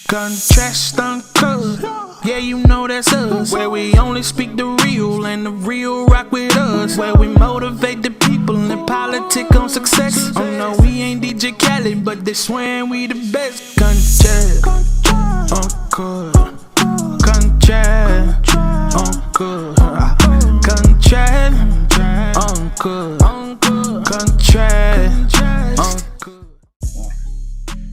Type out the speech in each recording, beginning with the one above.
Contrast uncut, yeah, you know that's us. Where we only speak the real and the real rock with us. Where we motivate the people and politic on success. Oh no, we ain't DJ Khalil, but they swearing we the best. Contrast uncut, contrast uncut, contrast uncut, contrast uncut.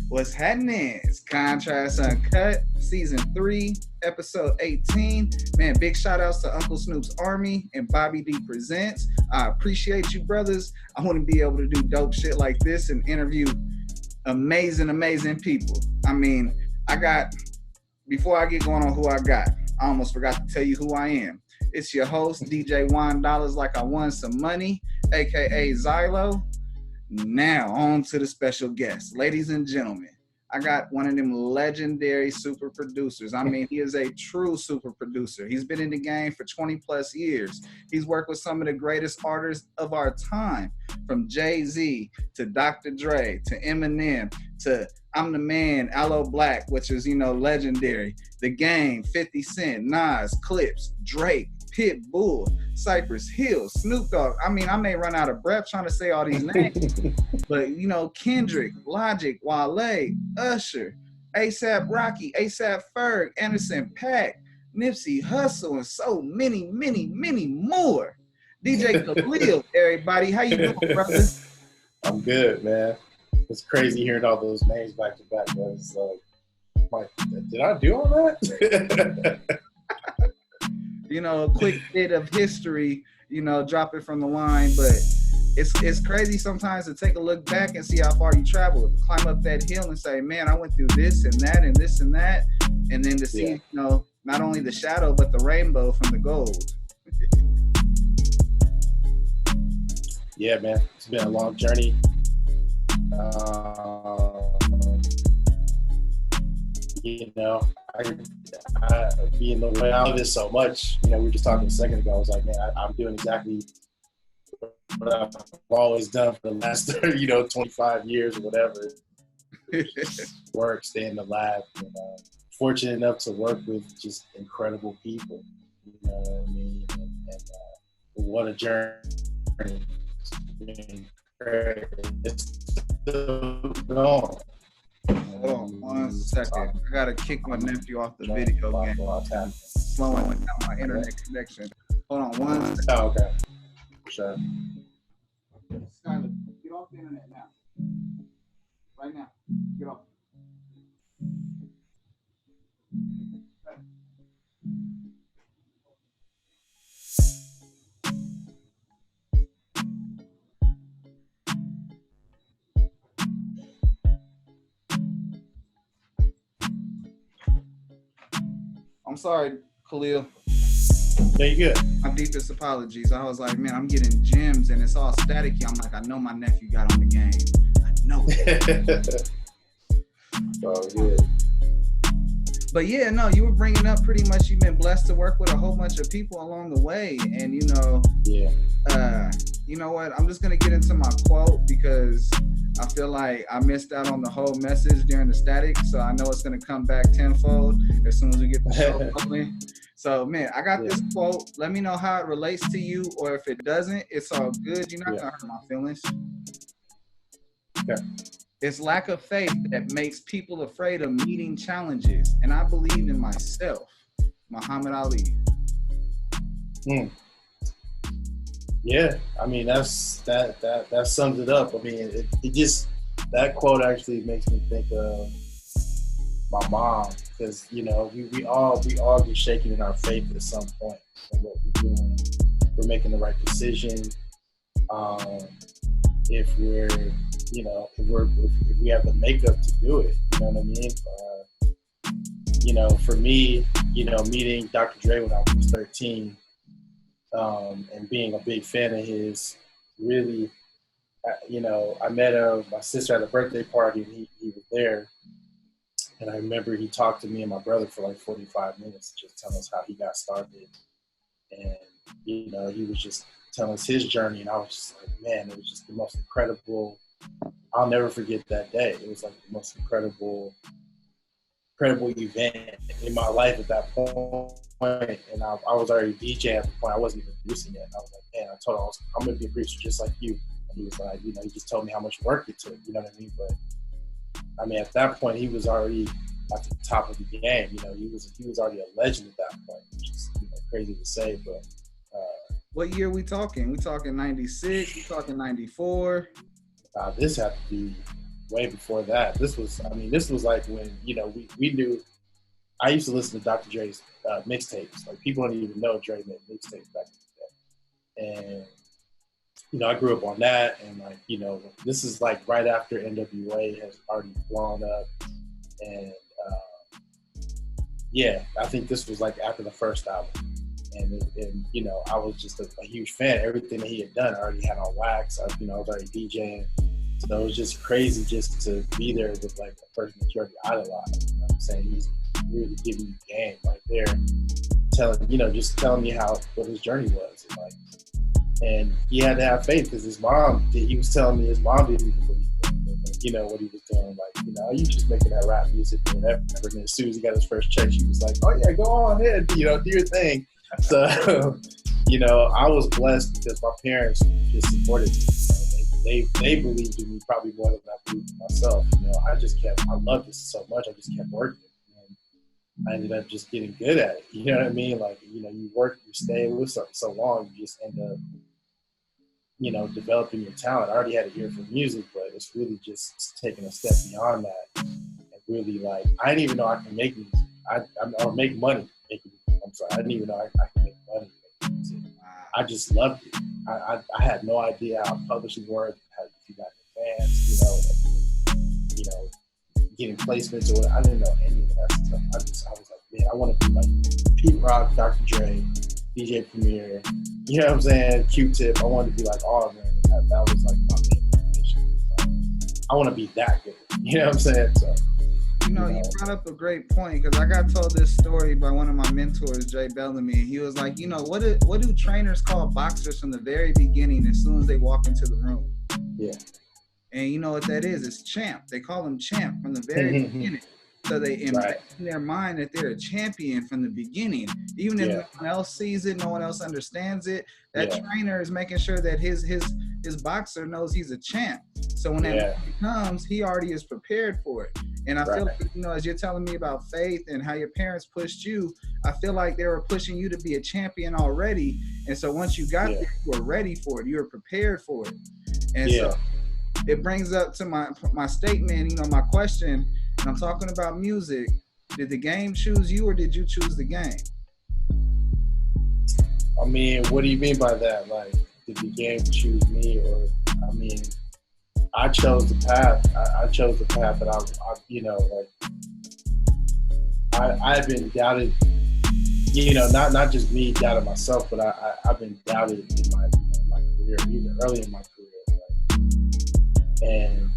What's happening? It's Contrast Uncut, Season 3, Episode 18. Man, big shout outs to Uncle Snoop's Army and Bobby D Presents. I appreciate you, brothers. I want to be able to do dope shit like this and interview amazing people. I mean, before I get going on who I got, I almost forgot to tell you who I am. It's your host, DJ Wine Dollars Like I Won Some Money, aka Zylo. Now, on to the special guest. Ladies and gentlemen, I got one of them legendary super producers. I mean, he is a true super producer. He's been in the game for 20 plus years. He's worked with some of the greatest artists of our time, from Jay-Z to Dr. Dre to Eminem to I'm the Man, Aloe Black, which is, legendary. The Game, 50 Cent, Nas, Clips, Drake, Pitbull, Cypress Hill, Snoop Dogg. I mean, I may run out of breath trying to say all these names, but Kendrick, Logic, Wale, Usher, ASAP Rocky, ASAP Ferg, Anderson .Paak, Nipsey Hussle, and so many more. DJ Khalil, everybody, how you doing, brother? I'm good, man. It's crazy hearing all those names back to back. Man. It's like, did I do all that? A quick bit of history, drop it from the line, but it's crazy sometimes to take a look back and see how far you traveled, climb up that hill and say, man, I went through this and that and this and that, and then to see, not only the shadow, but the rainbow from the gold. Yeah, man, it's been a long journey. I being the way I do this so much, we were just talking a second ago. I was like, man, I'm doing exactly what I've always done for the last, 25 years or whatever. Work, stay in the lab. Fortunate enough to work with just incredible people. You know what I mean? And what a journey. It's still going. Hold on 1 second. I gotta kick my nephew off the video game. Slowing down my internet connection. Hold on 1 second. Oh, okay. Sure. Skyler, get off the internet now. Right now. Get off. I'm sorry, Khalil. Yeah, you good. My deepest apologies. I was like, man, I'm getting gems and it's all staticky. I'm like, I know my nephew got on the game. I know it. Oh, yeah. But yeah, no, you were bringing up pretty much you've been blessed to work with a whole bunch of people along the way. And, you know what? I'm just going to get into my quote because I feel like I missed out on the whole message during the static. So I know it's going to come back tenfold as soon as we get the show going. So, man, I got this quote. Let me know how it relates to you, or if it doesn't, it's all good. You're not going to hurt my feelings. Okay. It's lack of faith that makes people afraid of meeting challenges. And I believe in myself. Muhammad Ali. Yeah, I mean, that sums it up. I mean, it just, that quote actually makes me think of my mom, because we all get shaken in our faith at some point of what we're doing. We're making the right decision. If we're if we have the makeup to do it, you know what I mean? For me, meeting Dr. Dre when I was 13, and being a big fan of his, really, I met him. My sister had a birthday party, and he was there. And I remember he talked to me and my brother for like 45 minutes, just telling us how he got started. And, he was just telling us his journey. And I was just like, man, it was just the most incredible. I'll never forget that day. It was like the most incredible incredible event in my life at that point. And I was already DJing at the point. I wasn't even producing yet. And I was like, man, I told him I'm going to be a producer just like you. And he was like, you know, he just told me how much work it took, you know what I mean? But I mean, at that point, he was already at the top of the game. You know, he was already a legend at that point, which is, you know, crazy to say, but. What year we talking? We talking 96? We talking 94? This had to be way before that. This was like when, you know, we knew. I used to listen to Dr. Dre's mixtapes. Like, people don't even know Dre made mixtapes back in the day. And, you know, I grew up on that. And, like, you know, this is like right after NWA has already blown up. And, yeah, I think this was like after the first album. And you know, I was just a huge fan. Everything that he had done, I already had on wax. I was already DJing. So it was just crazy just to be there with like a person that you already idolized. You know what I'm saying? He's really giving you game right there, telling me what his journey was. And he had to have faith because he was telling me his mom didn't even believe it, you know, what he was doing. Like, you know, you just making that rap music or whatever. And as soon as he got his first check, she was like, oh yeah, go on ahead, you know, do your thing. So, you know, I was blessed because my parents just supported me. You know, they believed in me probably more than I believed in myself. You know, I loved this so much, I just kept working. And I ended up just getting good at it. You know what I mean? Like, you know, you stay with something so long, you just end up, you know, developing your talent. I already had an ear for music, but it's really just taking a step beyond that. And really, like, I didn't even know I could make music. Or make money making music. I'm sorry, I didn't even know I could make money making music. I just loved it. I had no idea how publishing worked, how you got advanced, you know, getting placements or whatever. I didn't know any of that stuff. I was like, man, I want to be like Pete Rock, Dr. Dre, DJ Premier, you know what I'm saying, Q-Tip. I wanted to be like all of them. That was like my main motivation. I want to be that good. You know what I'm saying? So. You know, you brought up a great point because I got told this story by one of my mentors, Jay Bellamy. He was like, you know, what do trainers call boxers from the very beginning as soon as they walk into the room? Yeah. And you know what that is? It's champ. They call them champ from the very beginning. So they embed in their mind that they're a champion from the beginning. Even if no one else sees it, no one else understands it. That trainer is making sure that his boxer knows he's a champ. So when that comes, he already is prepared for it. And I feel like, you know, as you're telling me about faith and how your parents pushed you, I feel like they were pushing you to be a champion already. And so once you got there, you were ready for it. You were prepared for it. And so it brings up to my statement, you know, my question, and I'm talking about music. Did the game choose you or did you choose the game? I mean, what do you mean by that? Like, did the game choose me? Or, I mean, I chose the path. I chose the path that I you know, like, I've been doubted, you know, not just me doubting myself, but I've been doubted in my career, even early in my career. Like, and,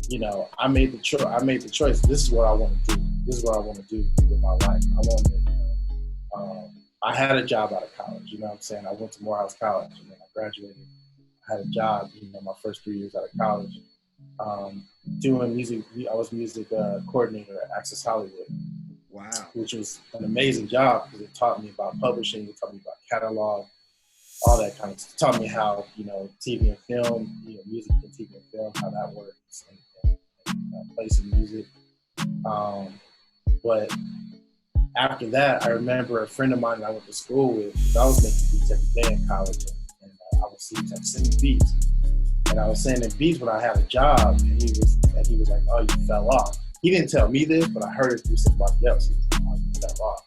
you know, I made the choice. This is what I want to do. This is what I want to do with my life. I had a job out of college, you know what I'm saying? I went to Morehouse College and then I graduated. I had a job, you know, my first 3 years out of college, doing music. I was music coordinator at Access Hollywood. Wow. Which was an amazing job because it taught me about publishing, it taught me about catalog, all that kind of stuff. It taught me how, you know, TV and film, you know, music and TV and film, how that works, and placing music. But after that, I remember a friend of mine that I went to school with, because I was making beats every day in college, and I would see him sending beats. And I was sending beats when I had a job, and he was like, oh, you fell off. He didn't tell me this, but I heard it through somebody else. He was like, oh, you fell off,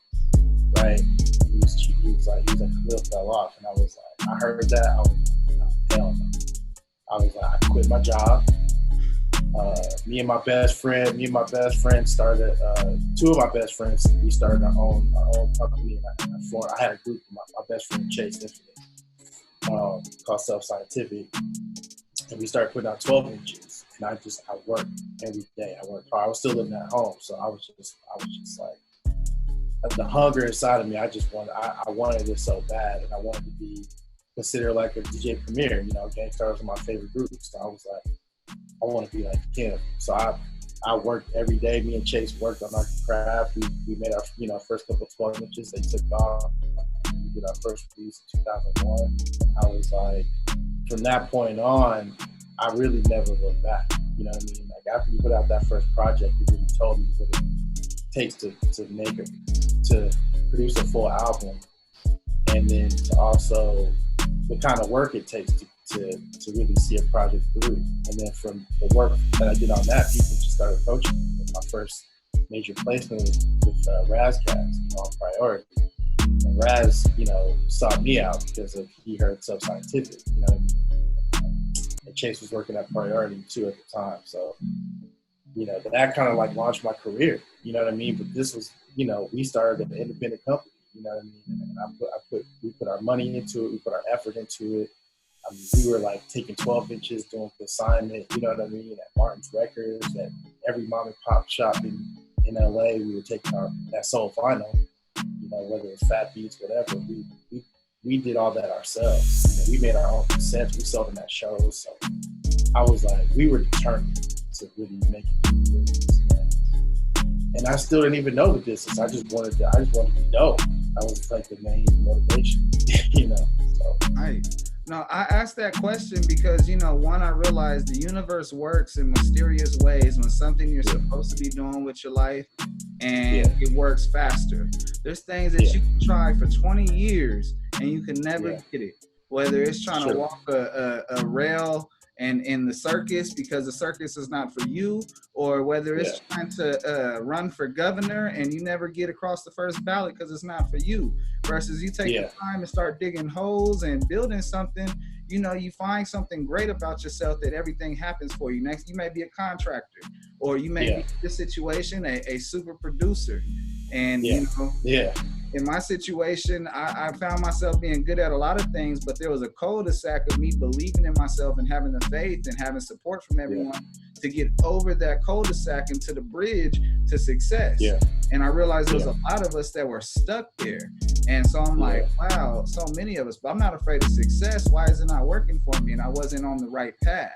right? And he was like, Khalil fell off. And I was like, I heard that, I was like, no, hell no. I was like, I quit my job. Me and my best friend started, two of my best friends, we started our own company. And I had a group with my best friend, Chace Infinite, called Self Scientific. And we started putting out 12 inches. And I worked every day. I worked hard. I was still living at home. So I was just like, the hunger inside of me, I wanted it so bad. And I wanted to be considered like a DJ Premier. You know, Gangstar was my favorite group. So I was like, I want to be like him. So I I worked every day. Me and Chace worked on our craft. We made our, you know, first couple 12 inches. They took off. We did our first release in 2001. I was like, from that point on, I really never looked back. You know what I mean? Like after we put out that first project, it really told me what it takes to produce a full album, and then to also the kind of work it takes to really see a project through. And then from the work that I did on that, people just started approaching me. My first major placement was with Razcast, you know, on Priority. And Raz, you know, sought me out because he heard Subscientific, you know what I mean? And Chace was working at Priority too at the time. So, you know, that kind of like launched my career, you know what I mean? But this was, you know, we started an independent company, you know what I mean? And we put our money into it, we put our effort into it. I mean, we were like taking 12 inches, doing consignment, you know what I mean, at Martin's Records, at every mom and pop shop in LA. We were taking that soul vinyl, you know, whether it's Fat Beats, whatever. We did all that ourselves. You know, we made our own cassettes, we sold them at shows. So I was like, we were determined to really make it business, man. And I still didn't even know the business. I just wanted to be dope. That was like the main motivation, you know. So. Right. No, I asked that question because, you know, one, I realized the universe works in mysterious ways when something you're supposed to be doing with your life and it works faster. There's things that you can try for 20 years and you can never get it. Whether it's trying to walk a rail and in the circus because the circus is not for you, or whether it's trying to run for governor and you never get across the first ballot because it's not for you, versus you take the time and start digging holes and building something, you know, you find something great about yourself that everything happens for you. Next, you may be a contractor, or you may be in this situation, a super producer. And, you know, in my situation, I found myself being good at a lot of things, but there was a cul-de-sac of me believing in myself and having the faith and having support from everyone to get over that cul-de-sac into the bridge to success. And I realized there was a lot of us that were stuck there. And so I'm like, wow, so many of us, but I'm not afraid of success. Why is it not working for me? And I wasn't on the right path.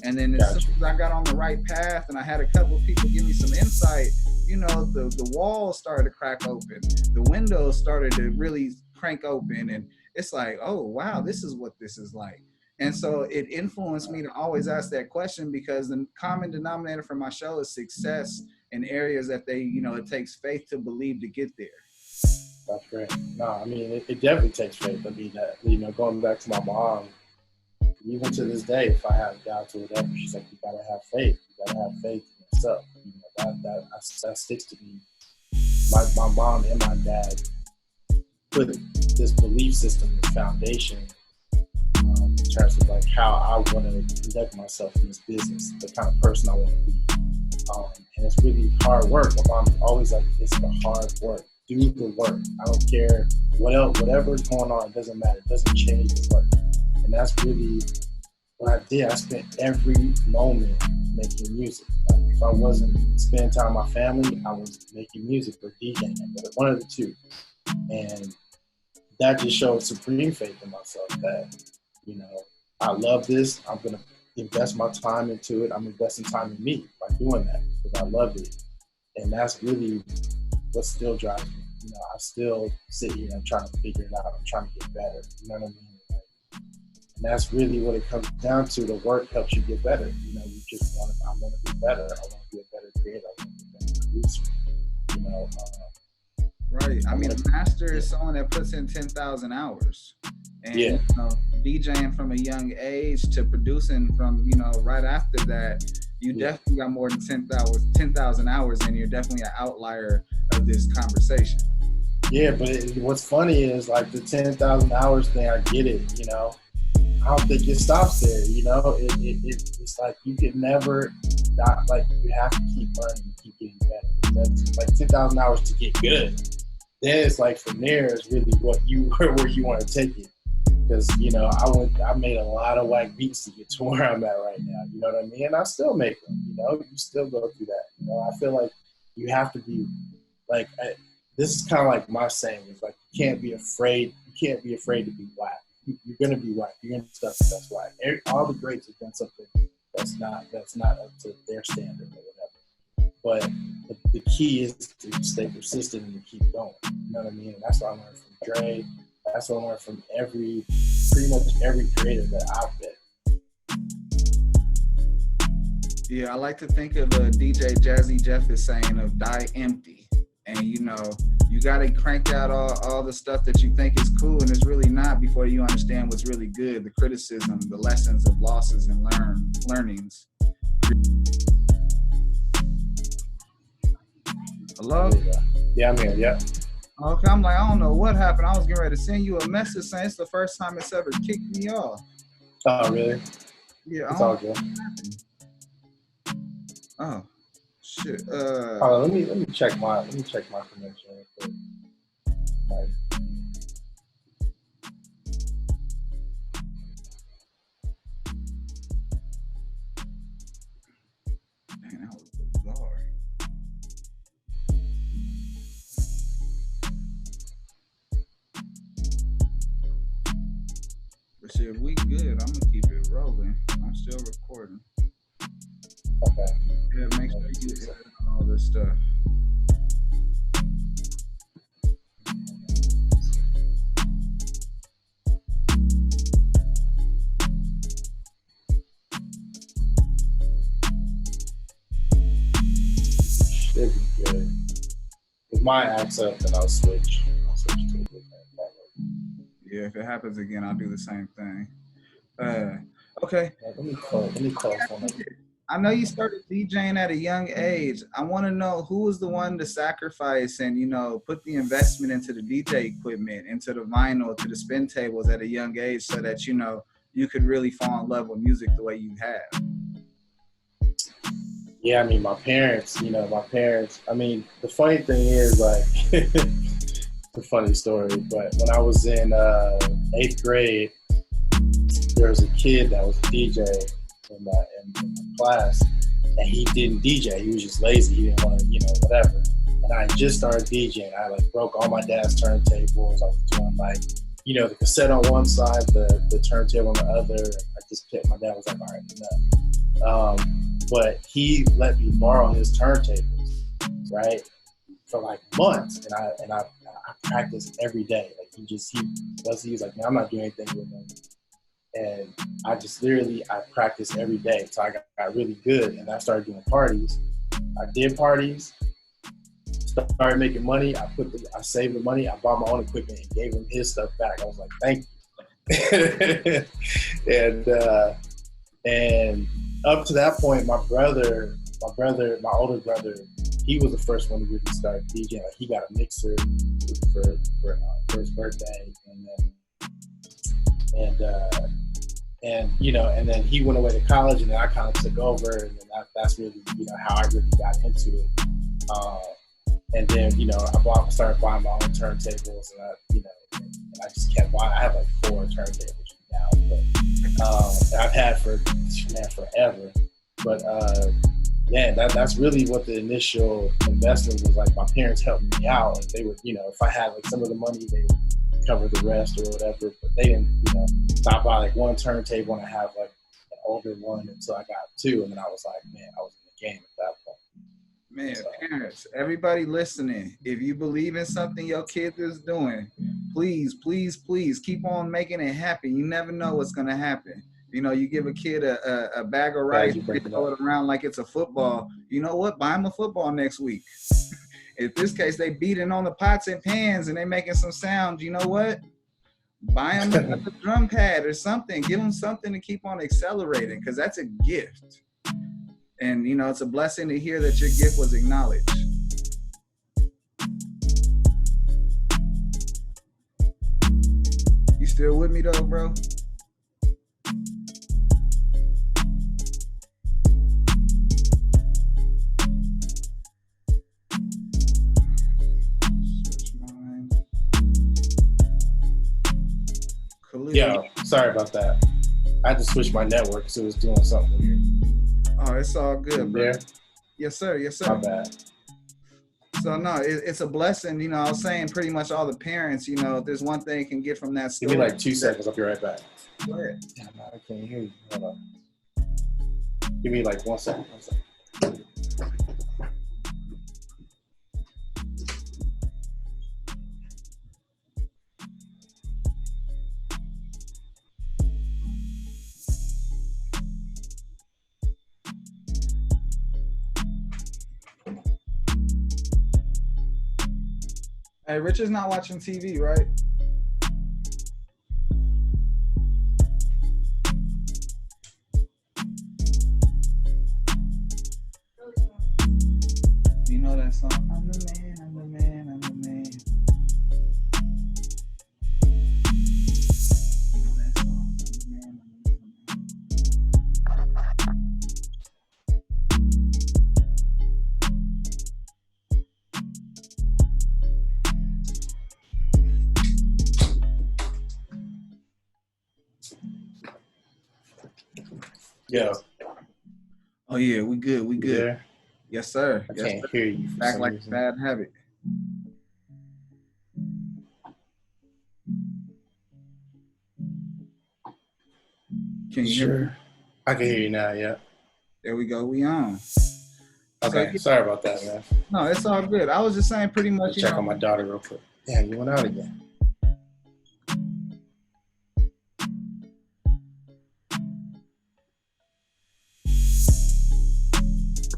And then as soon as I got on the right path and I had a couple of people give me some insight, you know, the walls started to crack open. The windows started to really crank open. And it's like, oh, wow, this is what this is like. And so it influenced me to always ask that question, because the common denominator for my show is success in areas that it takes faith to believe to get there. That's great. No, I mean, it definitely takes faith. I mean, you know, going back to my mom, even to this day, if I have doubts or whatever, she's like, you gotta have faith. You gotta have faith in yourself. You know, that sticks to me. My mom and my dad put this belief system, this foundation, in terms of like how I want to conduct myself in this business, the kind of person I want to be. And it's really hard work. My mom is always like, it's the hard work. Do the work. I don't care whatever's going on. It doesn't matter. It doesn't change the work. And that's really what I did. I spent every moment making music. Like if I wasn't spending time with my family, I was making music or DJing, one of the two. And that just showed supreme faith in myself that, you know, I love this. I'm going to invest my time into it. I'm investing time in me by doing that because I love it. And that's really what still drives me. You know, I still sit here and trying to figure it out. I'm trying to get better. You know what I mean? And that's really what it comes down to. The work helps you get better. You know, you just I want to be better. I want to be a better creator. I want to be a better producer. You know. Right. I mean, a master is someone that puts in 10,000 hours. And, you know, DJing from a young age to producing from, you know, right after that, you definitely got more than 10,000 hours, and you're definitely an outlier of this conversation. Yeah, but what's funny is like the 10,000 hours thing, I get it, you know. I don't think it stops there, you know. It's like you can never not, like you have to keep learning and keep getting better. That's like 10,000 hours to get good. Then it's like from there is really where you want to take it. Because, you know, I made a lot of whack beats to get to where I'm at right now. You know what I mean? And I still make them, you know. You still go through that. You know, I feel like you have to be like, this is kind of like my saying. It's like you can't be afraid to be whack. You're gonna be whack. You're gonna do stuff that's whack. All the greats have done something that's not up to their standard or whatever. But the key is to stay persistent and to keep going. You know what I mean? And that's what I learned from Dre. That's what I learned from pretty much every creator that I've been. Yeah, I like to think of DJ Jazzy Jeff is saying of die empty. And you know, you gotta crank out all the stuff that you think is cool and it's really not before you understand what's really good, the criticism, the lessons of losses and learnings. Hello? Yeah, I'm here, yeah. Okay, I'm like, I don't know what happened. I was getting ready to send you a message saying it's the first time it's ever kicked me off. Oh, really? Yeah, it's all good. Oh, shit. Let me check my connection real quick. Man, that was bizarre. But shit, we good. I'm gonna keep it rolling. I'm still recording. Okay. Yeah, make sure you edit all this stuff. Should be good. If mine acts up, then I'll switch to a different network. Yeah, if it happens again, I'll do the same thing. Okay. Yeah, let me call someone. I know you started DJing at a young age. I want to know who was the one to sacrifice and, you know, put the investment into the DJ equipment, into the vinyl, to the spin tables at a young age so that, you know, you could really fall in love with music the way you have. Yeah, I mean, my parents, I mean, the funny thing is, like, it's a funny story, but when I was in 8th grade, there was a kid that was a DJ in my class, and he didn't DJ. He was just lazy. He didn't want to, whatever. And I just started DJing. I like broke all my dad's turntables. I was doing like, the cassette on one side, the turntable on the other. I just picked. My dad was like, all right, enough. But he let me borrow his turntables, right, for like months, and I practiced every day. Like he was like, man, I'm not doing anything with them. And I just I practiced every day. So I got really good, and I started doing parties. I did parties, started making money. I saved the money. I bought my own equipment and gave him his stuff back. I was like, thank you. and up to that point, my older brother, he was the first one to really start DJing. Like he got a mixer for his birthday, and then he went away to college, and then I kind of took over, and then that's really how I really got into it. And then I started buying my own turntables, and I just kept buying. I have like 4 turntables now, but I've had for forever. But that's really what the initial investment was like. My parents helped me out, and they would, if I had like some of the money, they would cover the rest or whatever. But they didn't, so I buy like 1 turntable and I have like an older one until I got 2, and then I was like, man, I was in the game at that point. Man, parents, everybody listening, if you believe in something your kid is doing, please, please, please keep on making it happen. You never know what's gonna happen. You give a kid a bag of rice, you throw it around like it's a football. You know what? Buy them a football next week. In this case, they beating on the pots and pans and they making some sound. You know what? Buy them a drum pad or something. Give them something to keep on accelerating, because that's a gift. And, it's a blessing to hear that your gift was acknowledged. You still with me though, bro? Khalil. Yo, sorry about that. I had to switch my network because it was doing something weird. Oh, it's all good, bro. There? Yes, sir. Yes, sir. My bad. So, no, it's a blessing. I was saying pretty much all the parents, if there's one thing you can get from that story. Give me like 2 seconds. I'll be right back. Go ahead. Damn, I can't hear you. Hold on. Give me like 1 second. Hey, Richard's not watching TV, right? You know that song? I'm the man, I'm the man, I'm the man. You know that song? I'm the man, I'm the Yeah. Oh yeah, we good, we good. Yeah. Yes, sir. I Yes, can't sir. hear you. For Act some like reason. a bad habit. Can you hear me? Sure. I can hear you now. Yeah. There we go. We on. Okay. So, Sorry about that, man. no, it's all good. I was just saying pretty much, Check on my daughter real quick. Damn, you went out again.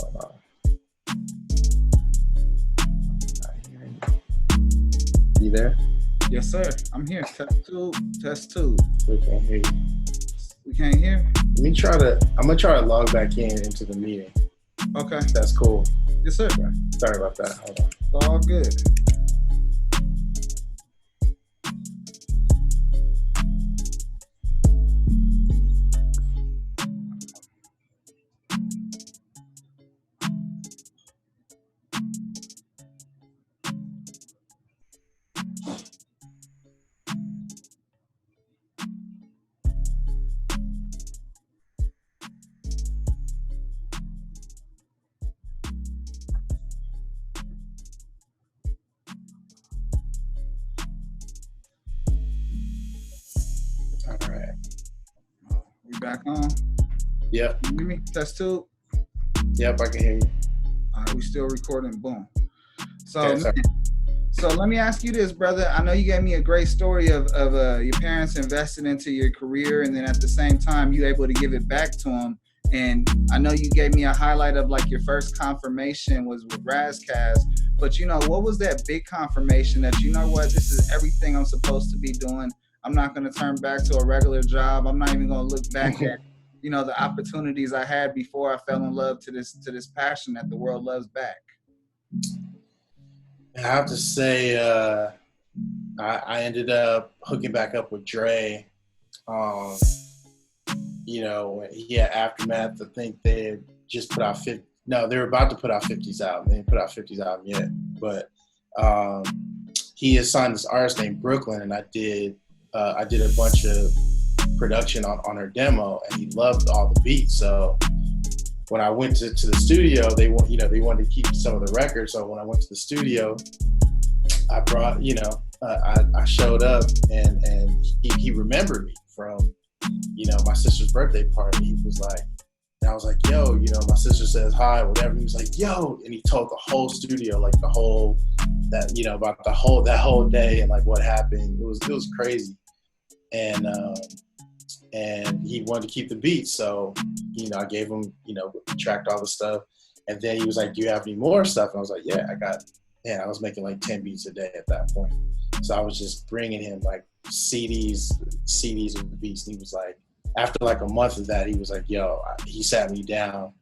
Hold on. I'm not hearing you. You there? Yes, sir. I'm here. Test two. Test two. We can't hear you. We can't hear? I'm gonna try to log back into the meeting. Okay. That's cool. Yes, sir. Sorry about that. Hold on. It's all good. All right. We back on. Yep. You hear me? Test two. Yep. I can hear you. All right, we still recording. Boom. So, Okay, sorry. so let me ask you this, brother. I know you gave me a great story of your parents invested into your career, and then at the same time, you able to give it back to them. And I know you gave me a highlight of like your first confirmation was with Razkaz. But you know, what was that big confirmation that, you know what, this is everything I'm supposed to be doing. I'm not going to turn back to a regular job. I'm not even going to look back at, you know, the opportunities I had before I fell in love to this passion that the world loves back. I have to say, I ended up hooking back up with Dre. You know, he had Aftermath. I think they had just put out they were about to put out 50's album. They didn't put out 50's album yet, but he assigned this artist named Brooklyn, and I did a bunch of production on her demo, and he loved all the beats. So when I went to the studio, they wanted to keep some of the records. So when I went to the studio, I brought, I showed up, and he remembered me from, my sister's birthday party. He was like, and I was like, yo, my sister says hi, whatever. He was like, yo, and he told the whole studio, like the whole, that, about that whole day and like what happened. It was crazy. And he wanted to keep the beats. So, I gave him, tracked all the stuff. And then he was like, do you have any more stuff? And I was like, yeah, I was making like 10 beats a day at that point. So I was just bringing him like CDs of beats. And he was like, after like a month of that, he was like, yo, he sat me down,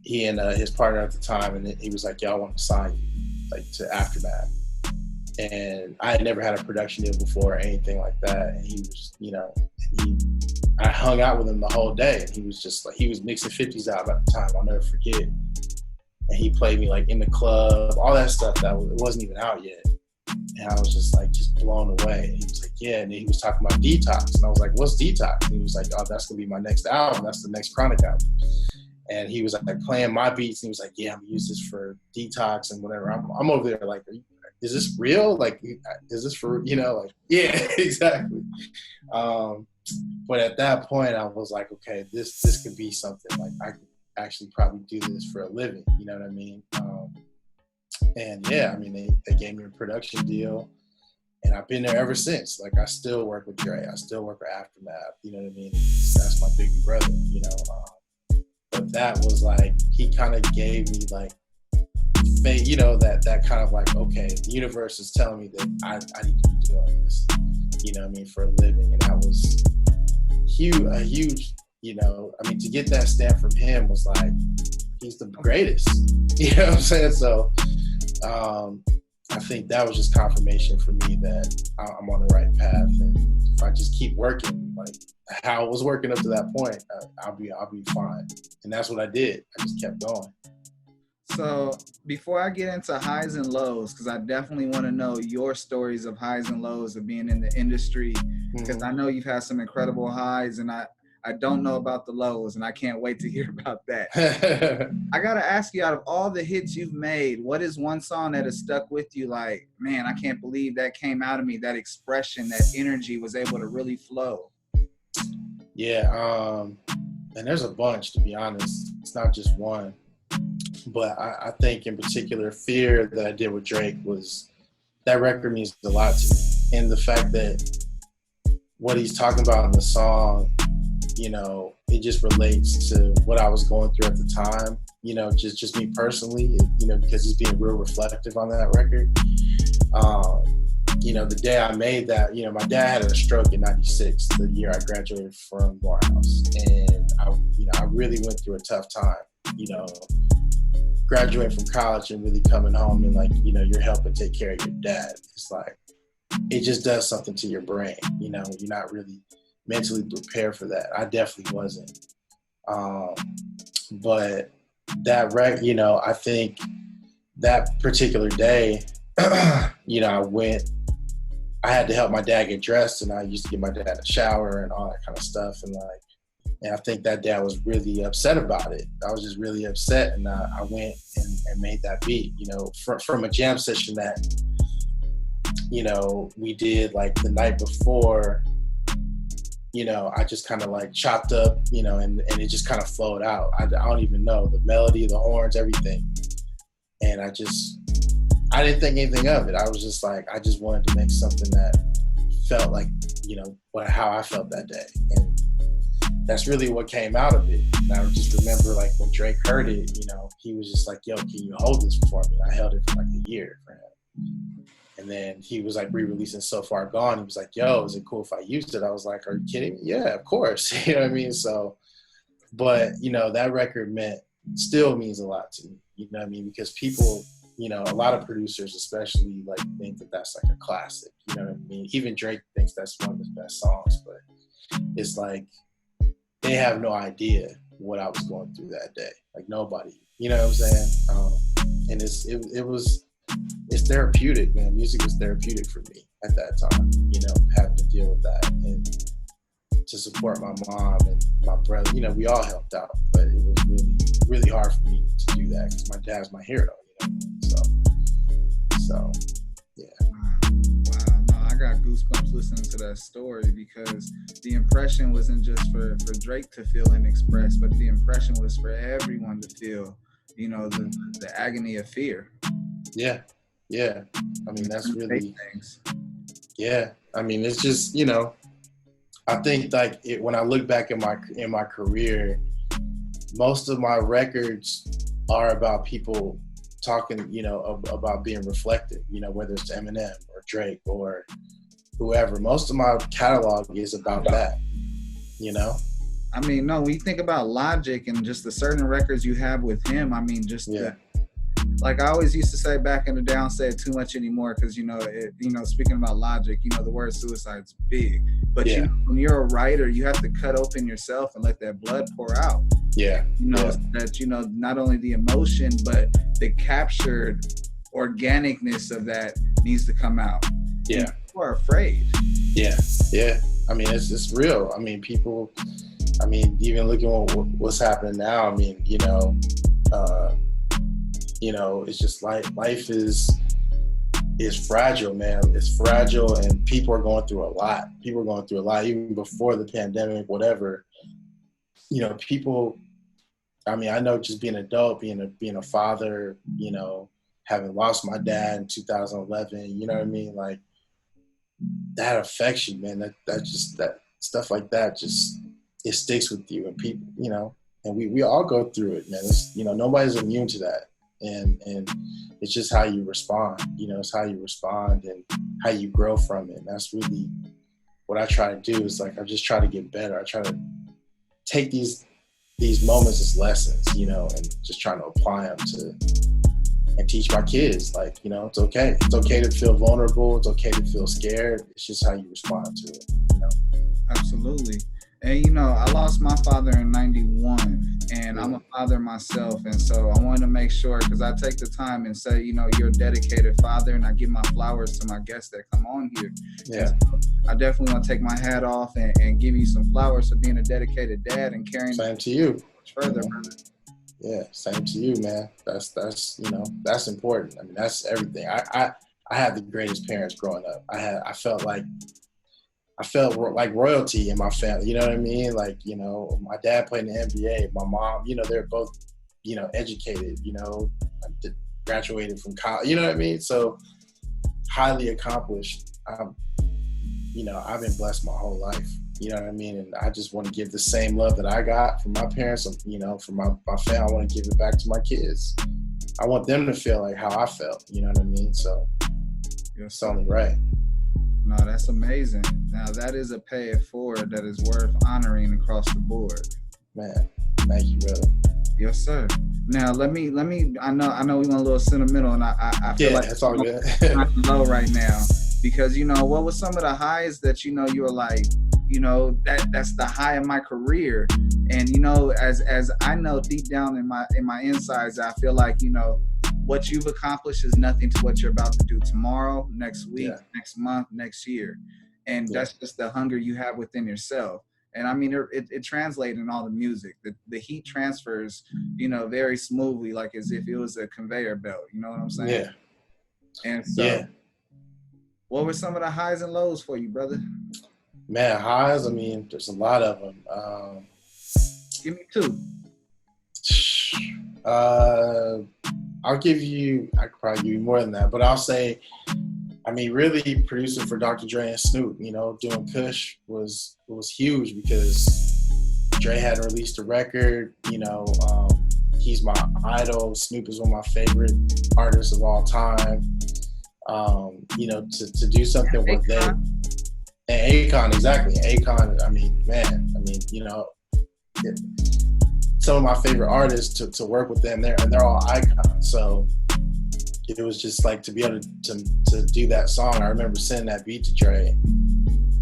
he and his partner at the time. And he was like, yo, I want to sign you like to Aftermath. And I had never had a production deal before or anything like that. And he was, I hung out with him the whole day, and he was just like, he was mixing 50's out at the time. I'll never forget. And he played me like in the club, all that stuff it wasn't even out yet. And I was just like, just blown away. And he was like, yeah. And then he was talking about Detox. And I was like, what's Detox? And he was like, oh, that's going to be my next album. That's the next Chronic album. And he was like playing my beats. And he was like, yeah, I'm going to use this for Detox and whatever. I'm over there like, is this real? Like, is this for, like, yeah, exactly. But at that point, I was like, okay, this could be something. Like, I could actually probably do this for a living. You know what I mean? And yeah, I mean, they gave me a production deal, and I've been there ever since. Like, I still work with Dre. I still work with Aftermath. You know what I mean? That's my big brother, But that was like, he kind of gave me like you know, that kind of like, okay, the universe is telling me that I need to be doing this, you know what I mean, for a living. And that was a huge, you know, I mean, to get that stamp from him was like, he's the greatest, you know what I'm saying? So I think that was just confirmation for me that I'm on the right path. And if I just keep working, like how I was working up to that point, I'll be fine. And that's what I did. I just kept going. So before I get into highs and lows, because I definitely want to know your stories of highs and lows of being in the industry, because I know you've had some incredible highs, and I don't know about the lows, and I can't wait to hear about that. I got to ask you, out of all the hits you've made, what is one song that has stuck with you like, man, I can't believe that came out of me, that expression, that energy was able to really flow? Yeah, and there's a bunch, to be honest. It's not just one. But I think in particular, Fear that I did with Drake that record means a lot to me. And the fact that what he's talking about in the song, you know, it just relates to what I was going through at the time, you know, just me personally, you know, because he's being real reflective on that record. You know, the day I made that, you know, my dad had a stroke in '96, the year I graduated from Morehouse. And I really went through a tough time, you know, graduating from college and really coming home and like, you know, you're helping take care of your dad. It's like, it just does something to your brain, you know, you're not really mentally prepared for that. I definitely wasn't. But that you know, I think that particular day, you know, I had to help my dad get dressed, and I used to give my dad a shower and all that kind of stuff. And I think that day I was really upset about it. I was just really upset, and I went and made that beat, you know, from a jam session that, you know, we did like the night before. You know, I just kind of like chopped up, you know, and it just kind of flowed out. I don't even know the melody, the horns, everything. And I didn't think anything of it. I was just like, I just wanted to make something that felt like, you know, how I felt that day. And that's really what came out of it. And I just remember like when Drake heard it, you know, he was just like, yo, can you hold this for me? And I held it for like a year for him. And then he was like re-releasing So Far Gone. He was like, yo, is it cool if I used it? I was like, are you kidding me? Yeah, of course. You know what I mean? So, but, you know, that record still means a lot to me. You know what I mean? Because people, you know, a lot of producers especially like think that that's like a classic. You know what I mean? Even Drake thinks that's one of his best songs, but it's like they have no idea what I was going through that day. Like nobody. You know what I'm saying? And it's therapeutic, man. Music was therapeutic for me at that time, you know, having to deal with that and to support my mom and my brother. You know, we all helped out, but it was really, really hard for me to do that because my dad's my hero, you know. So yeah. Wow, no, I got goosebumps listening to that story because the impression wasn't just for Drake to feel and express, but the impression was for everyone to feel, you know, the agony of fear. Yeah. I mean, that's really, yeah. I mean, it's just, you know, I think like when I look back in my career, most of my records are about people talking, you know, about being reflective, you know, whether it's Eminem or Drake or whoever. Most of my catalog is about that, you know? I mean, no, when you think about Logic and just the certain records you have with him, I mean, just like I always used to say back in the day, I don't say it too much anymore because, you know, speaking about Logic, you know, the word suicide's big. But you know, when you're a writer, you have to cut open yourself and let that blood pour out. Yeah. You know, that, you know, not only the emotion, but the captured organicness of that needs to come out. Yeah. And people are afraid. Yeah. I mean, it's real. I mean, people, I mean, even looking at what's happening now, I mean, you know, it's just life is fragile, man. It's fragile, and people are going through a lot. Even before the pandemic, whatever. You know, people. I mean, I know just being an adult, being a father. You know, having lost my dad in 2011. You know what I mean? Like that affects you, man. That stuff like that just it sticks with you, and people, you know, and we all go through it, man. You know, nobody's immune to that. and it's just how you respond. You know, it's how you respond and how you grow from it. And that's really what I try to do. Is like I just try to get better. I try to take these moments as lessons, you know, and just trying to apply them and teach my kids, like, you know, it's okay. It's okay to feel vulnerable. It's okay to feel scared. It's just how you respond to it, you know? Absolutely. And, you know, I lost my father in 91, and I'm a father myself. And so I wanted to make sure, because I take the time and say, you know, you're a dedicated father, and I give my flowers to my guests that come on here. Yeah. So I definitely want to take my hat off and give you some flowers for being a dedicated dad and carrying Same to you. Further, brother. Yeah, same to you, man. That's you know, that's important. I mean, that's everything. I had the greatest parents growing up. I felt like royalty in my family. You know what I mean? Like, you know, my dad played in the NBA. My mom, you know, they're both, you know, educated. You know, graduated from college. You know what I mean? So highly accomplished. You know, I've been blessed my whole life. You know what I mean? And I just want to give the same love that I got from my parents, you know, from my family. I want to give it back to my kids. I want them to feel like how I felt. You know what I mean? So it's only right. No, that's amazing. Now that is a pay it forward that is worth honoring across the board. Man, thank you, brother. Yes, sir. Now let me. I know we went a little sentimental, and I feel like it's all good. I'm low right now because, you know, what was some of the highs that, you know, you were like, you know, that's the high of my career. And, you know, as I know deep down in my insides, I feel like, you know, what you've accomplished is nothing to what you're about to do tomorrow, next week, next month, next year. And that's just the hunger you have within yourself. And I mean, it translates in all the music. The heat transfers, you know, very smoothly, like as if it was a conveyor belt. You know what I'm saying? Yeah. And so, what were some of the highs and lows for you, brother? Man, highs, I mean, there's a lot of them. Give me two. I could probably give you more than that, but I'll say, I mean, really producing for Dr. Dre and Snoop, you know, doing Kush was huge because Dre hadn't released a record, you know, he's my idol. Snoop is one of my favorite artists of all time. You know, to do something with them. And Akon, exactly. Akon, I mean, you know, some of my favorite artists to work with them, they're all icons. So it was just like to be able to do that song. I remember sending that beat to Dre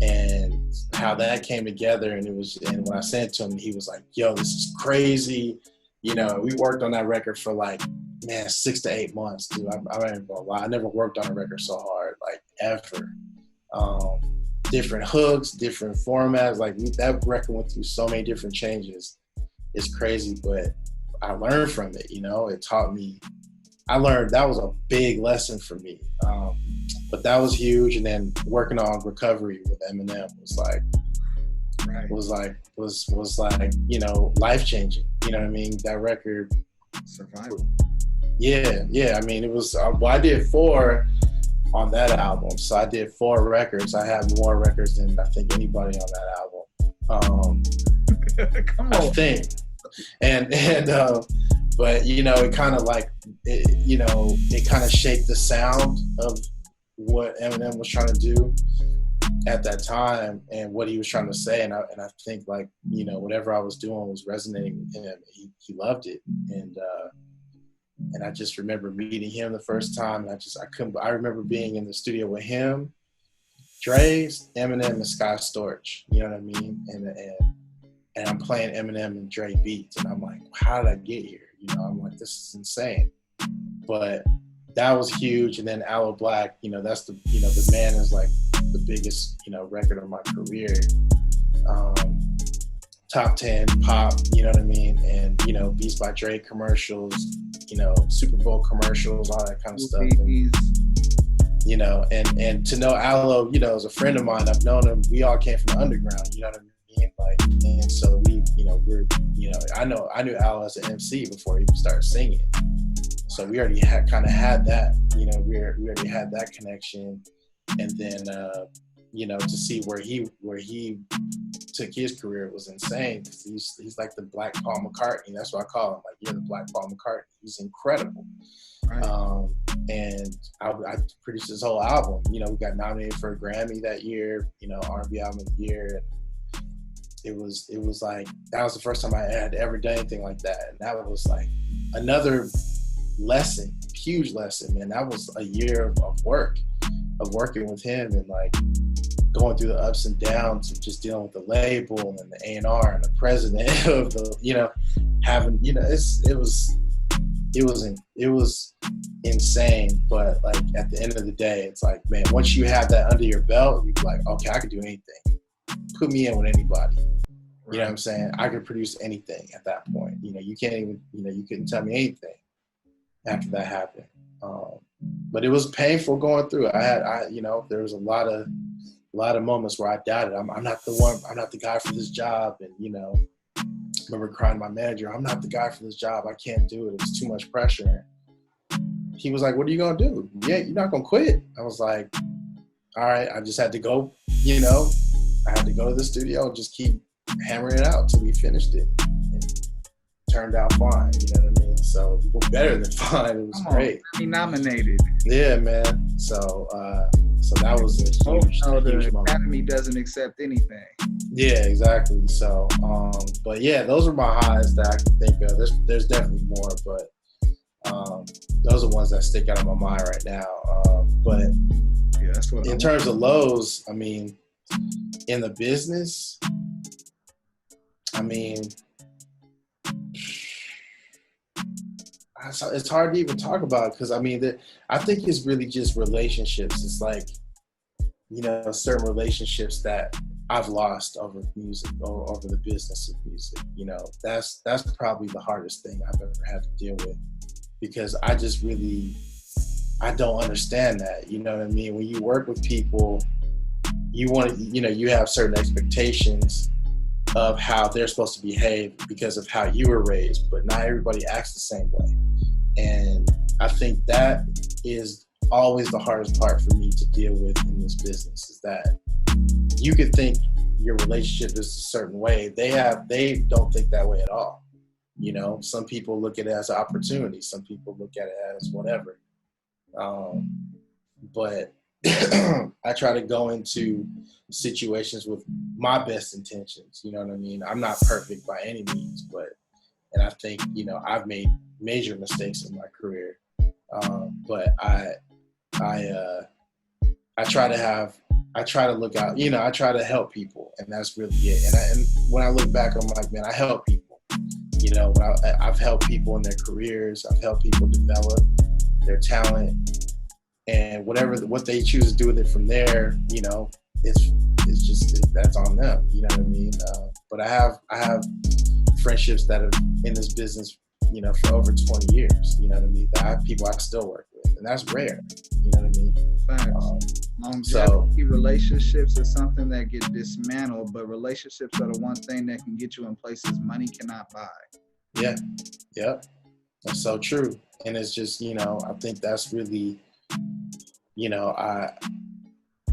and how that came together. And when I sent it to him, he was like, yo, this is crazy. You know, we worked on that record for like, man, 6 to 8 months, dude. I'm not even gonna lie. I never worked on a record so hard, like ever. Different hooks, different formats. Like that record went through so many different changes. It's crazy, but I learned from it. You know, it taught me. I learned that was a big lesson for me. But that was huge. And then working on Recovery with Eminem was like, you know, life changing. You know what I mean? That record. Survival. Yeah. I mean, it was. I did 4 on that album. So I did 4 records. I have more records than I think anybody on that album. Come on. I think. And but you know, it kind of like, it kind of shaped the sound of what Eminem was trying to do at that time and what he was trying to say. And I think, like, you know, whatever I was doing was resonating with him. He loved it. And I just remember meeting him the first time. And I remember being in the studio with him, Dre, Eminem, and Sky Storch. You know what I mean? And I'm playing Eminem and Dre beats. And I'm like, how did I get here? You know, I'm like, this is insane. But that was huge. And then Aloe Black, you know, that's the Man is like the biggest, you know, record of my career. Top 10 pop, you know what I mean? And, you know, Beats by Dre commercials, you know, Super Bowl commercials, all that kind of stuff. And, you know, and to know Aloe, you know, as a friend of mine, I've known him, we all came from the underground, you know what I mean? Like, and so I knew Aloe as an MC before he started singing. So we already had that, you know, we already had that connection. And then, you know, to see where he took his career was insane. He's like the Black Paul McCartney. That's what I call him. Like, you're the Black Paul McCartney. He's incredible. Right. And I produced his whole album. You know, we got nominated for a Grammy that year, you know, R&B album of the year. It was like, that was the first time I had ever done anything like that. And that was like another lesson, huge lesson, man. That was a year of work, of working with him and like going through the ups and downs of just dealing with the label and the A&R and the president of the, you know, having, you know, it was insane. But like at the end of the day, it's like, man, once you have that under your belt, you're like, okay, I can do anything. Put me in with anybody. You know what I'm saying? I could produce anything at that point. You know, you can't even, you know, you couldn't tell me anything after that happened. But it was painful going through it. You know, there was a lot of moments where I doubted. I'm not the one. I'm not the guy for this job. And, you know, I remember crying to my manager, I'm not the guy for this job. I can't do it. It was too much pressure. He was like, what are you going to do? Yeah, you're not going to quit. I was like, all right. I just had to go, you know, I had to go to the studio and just keep hammering it out till we finished it. It turned out fine, you know what I mean? So better than fine. It was great. He nominated. Yeah, man. So that was a huge the moment. Academy doesn't accept anything. Yeah, exactly. So, but yeah, those are my highs that I can think of. There's definitely more, but those are ones that stick out of my mind right now. But yeah, that's what in terms of lows, I mean, in the business, I mean, it's hard to even talk about because, I mean, I think it's really just relationships. It's like, you know, certain relationships that I've lost over music or over the business of music. You know, that's probably the hardest thing I've ever had to deal with because I just really, I don't understand that. You know what I mean? When you work with people, you want to, you know, you have certain expectations of how they're supposed to behave because of how you were raised, but not everybody acts the same way. And I think that is always the hardest part for me to deal with in this business is that you could think your relationship is a certain way. They don't think that way at all. You know, some people look at it as an opportunity. Some people look at it as whatever. But I try to go into situations with my best intentions. You know what I mean? I'm not perfect by any means, and I think, you know, I've made major mistakes in my career. But I try to look out, you know, I try to help people, and that's really it. And when I look back, I'm like, man, I help people. You know, I've helped people in their careers. I've helped people develop their talent. And what they choose to do with it from there, you know, it's just that's on them. You know what I mean? But I have friendships that are in this business, you know, for over 20 years. You know what I mean? I have people I still work with, and that's rare. You know what I mean? Longevity relationships is something that get dismantled, but relationships are the one thing that can get you in places money cannot buy. Yeah, yep, that's so true. And it's just, you know, I think that's really, you know,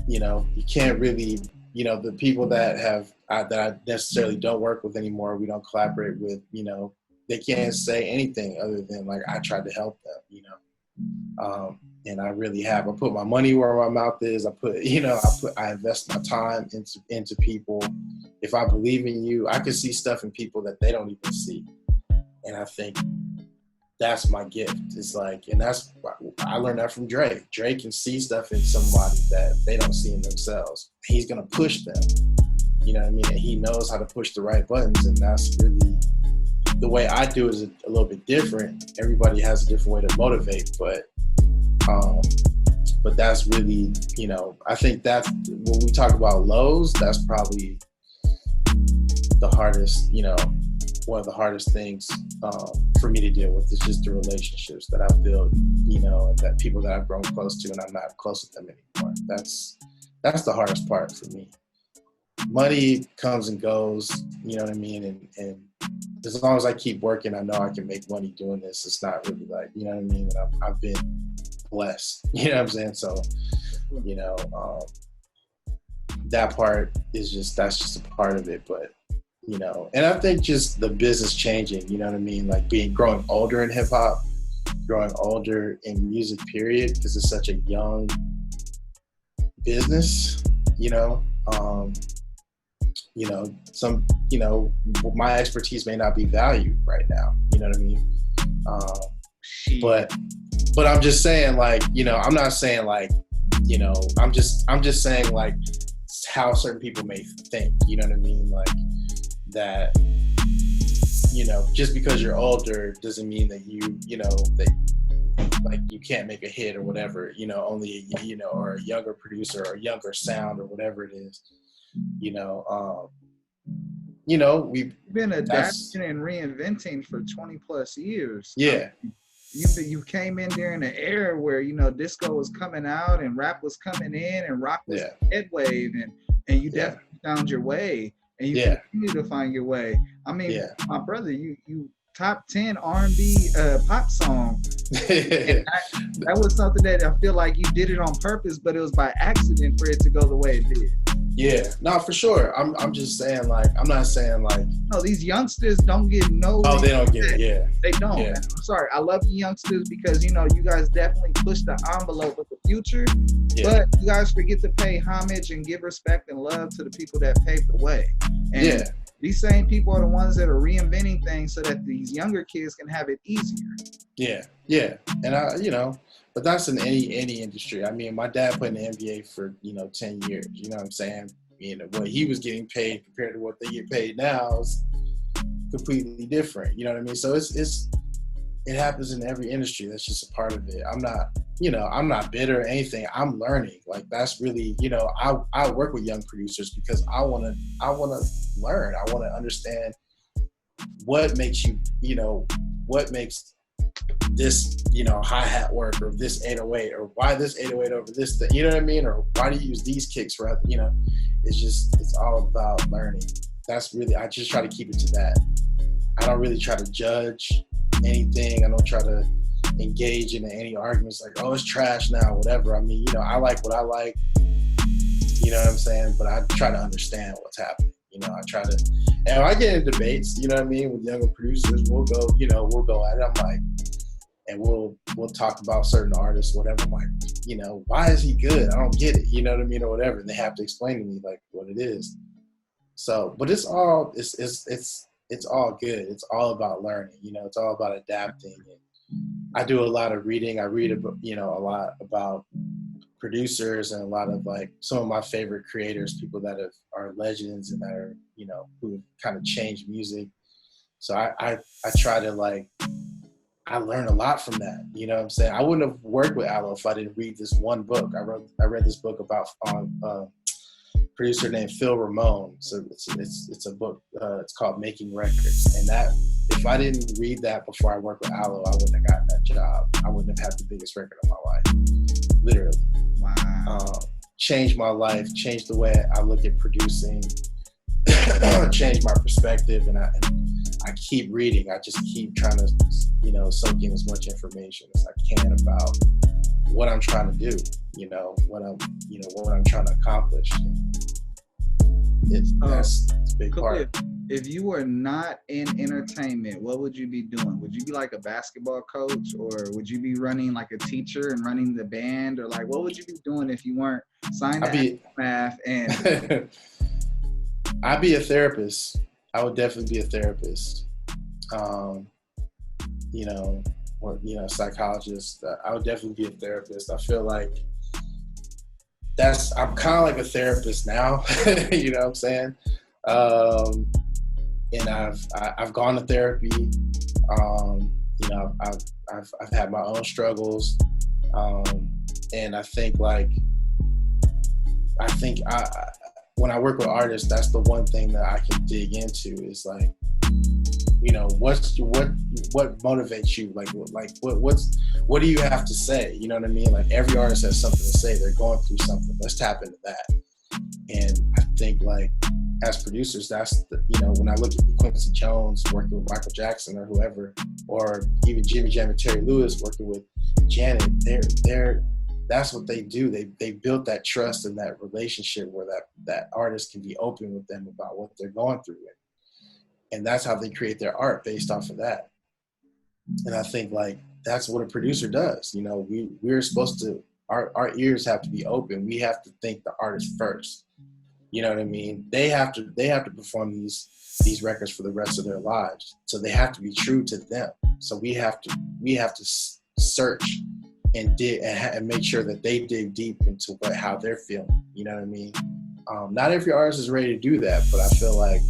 you can't really, you know, the people that I necessarily don't work with anymore, we don't collaborate with, you know, they can't say anything other than like, I tried to help them, you know. And I really have. I put my money where my mouth is. I invest my time into people. If I believe in you, I can see stuff in people that they don't even see. And I think that's my gift. It's like, and I learned that from Dre. Dre can see stuff in somebody that they don't see in themselves. He's gonna push them. You know what I mean? And he knows how to push the right buttons, and that's really the way I do it is a little bit different. Everybody has a different way to motivate, but that's really, you know, I think that's when we talk about lows, that's probably the hardest, you know, one of the hardest things for me to deal with is just the relationships that I've built, you know, and that people that I've grown close to and I'm not close with them anymore. That's the hardest part for me. Money comes and goes, you know what I mean? And as long as I keep working, I know I can make money doing this. It's not really like, you know what I mean? And I've been blessed, you know what I'm saying? So, you know, that part is that's just a part of it. But, you know, and I think just the business changing, you know what I mean? Like growing older in hip hop, growing older in music, period, because it's such a young business, you know. You know, my expertise may not be valued right now, you know what I mean? But I'm just saying, like, you know, I'm not saying like, you know, I'm just saying like how certain people may think, you know what I mean? Like that, you know, just because you're older doesn't mean that you know, that like you can't make a hit or whatever, you know, only, you know, or a younger producer or a younger sound or whatever it is, you know, we've been adapting and reinventing for 20 plus years. Yeah. You came in there in an era where, you know, disco was coming out and rap was coming in and rock was head wave, and you definitely found your way, and you continue to find your way. I mean, my brother, you top 10 R&B pop song. That was something that I feel like you did it on purpose, but it was by accident for it to go the way it did. Yeah, no, for sure. I'm just saying, like, I'm not saying like, no, these youngsters don't get no. Oh, they don't get it. Yeah, they don't. Yeah. I'm sorry. I love you youngsters because, you know, you guys definitely push the envelope of the future, but you guys forget to pay homage and give respect and love to the people that paved the way. And these same people are the ones that are reinventing things so that these younger kids can have it easier. Yeah, and I, you know. But that's in any industry. I mean, my dad played in the NBA for, you know, 10 years. You know what I'm saying? You know, what he was getting paid compared to what they get paid now is completely different. You know what I mean? So it happens in every industry. That's just a part of it. I'm not bitter or anything. I'm learning. Like, that's really, you know, I work with young producers because I want to learn. I want to understand what makes what makes this, you know, hi-hat work, or this 808, or why this 808 over this thing, you know what I mean? Or why do you use these kicks rather, you know? It's all about learning. That's really, I just try to keep it to that. I don't really try to judge anything. I don't try to engage in any arguments like, oh, it's trash now, whatever. I mean, you know, I like what I like, you know what I'm saying? But I try to understand what's happening. You know, I try to, and I get in debates, you know what I mean, with younger producers, we'll go at it. I'm like, and we'll talk about certain artists, whatever. I'm like, you know, why is he good? I don't get it, you know what I mean, or whatever. And they have to explain to me like what it is. So, but it's all all good. It's all about learning, you know. It's all about adapting. And I do a lot of reading. I read, you know, a lot about producers and a lot of like some of my favorite creators, people that are legends and that are, you know, who kind of changed music. So I try to like, I learned a lot from that. You know what I'm saying? I wouldn't have worked with Aloe if I didn't read this one book. I read this book about a producer named Phil Ramone. So it's a book. It's called Making Records. And that, if I didn't read that before I worked with Aloe, I wouldn't have gotten that job. I wouldn't have had the biggest record of my life. Literally. Wow. Changed my life. Changed the way I look at producing. Changed my perspective, and I keep reading. I just keep trying to, you know, soak in as much information as I can about what I'm trying to do. You know, what I'm trying to accomplish. It's a big part. If you were not in entertainment, what would you be doing? Would you be like a basketball coach, or would you be running like a teacher and running the band, or like what would you be doing if you weren't signed to math and? I'd be a therapist. I would definitely be a therapist. You know, or, you know, psychologist. I would definitely be a therapist. I feel like I'm kind of like a therapist now. You know what I'm saying? And I've gone to therapy. You know, I've had my own struggles. And I think when I work with artists, that's the one thing that I can dig into is like, you know, what motivates you? What do you have to say? You know what I mean? Like every artist has something to say. They're going through something. Let's tap into that. And I think like as producers, that's the, you know, when I look at Quincy Jones working with Michael Jackson or whoever, or even Jimmy Jam and Terry Lewis working with Janet, that's what they do. They built that trust and that relationship where that artist can be open with them about what they're going through. And that's how they create their art, based off of that. And I think like that's what a producer does. You know, we're supposed to, our ears have to be open. We have to think the artist first. You know what I mean? They have to perform these records for the rest of their lives. So they have to be true to them. So we have to search and dig and make sure that they dig deep into how they're feeling. You know what I mean? Not every artist is ready to do that, but I feel like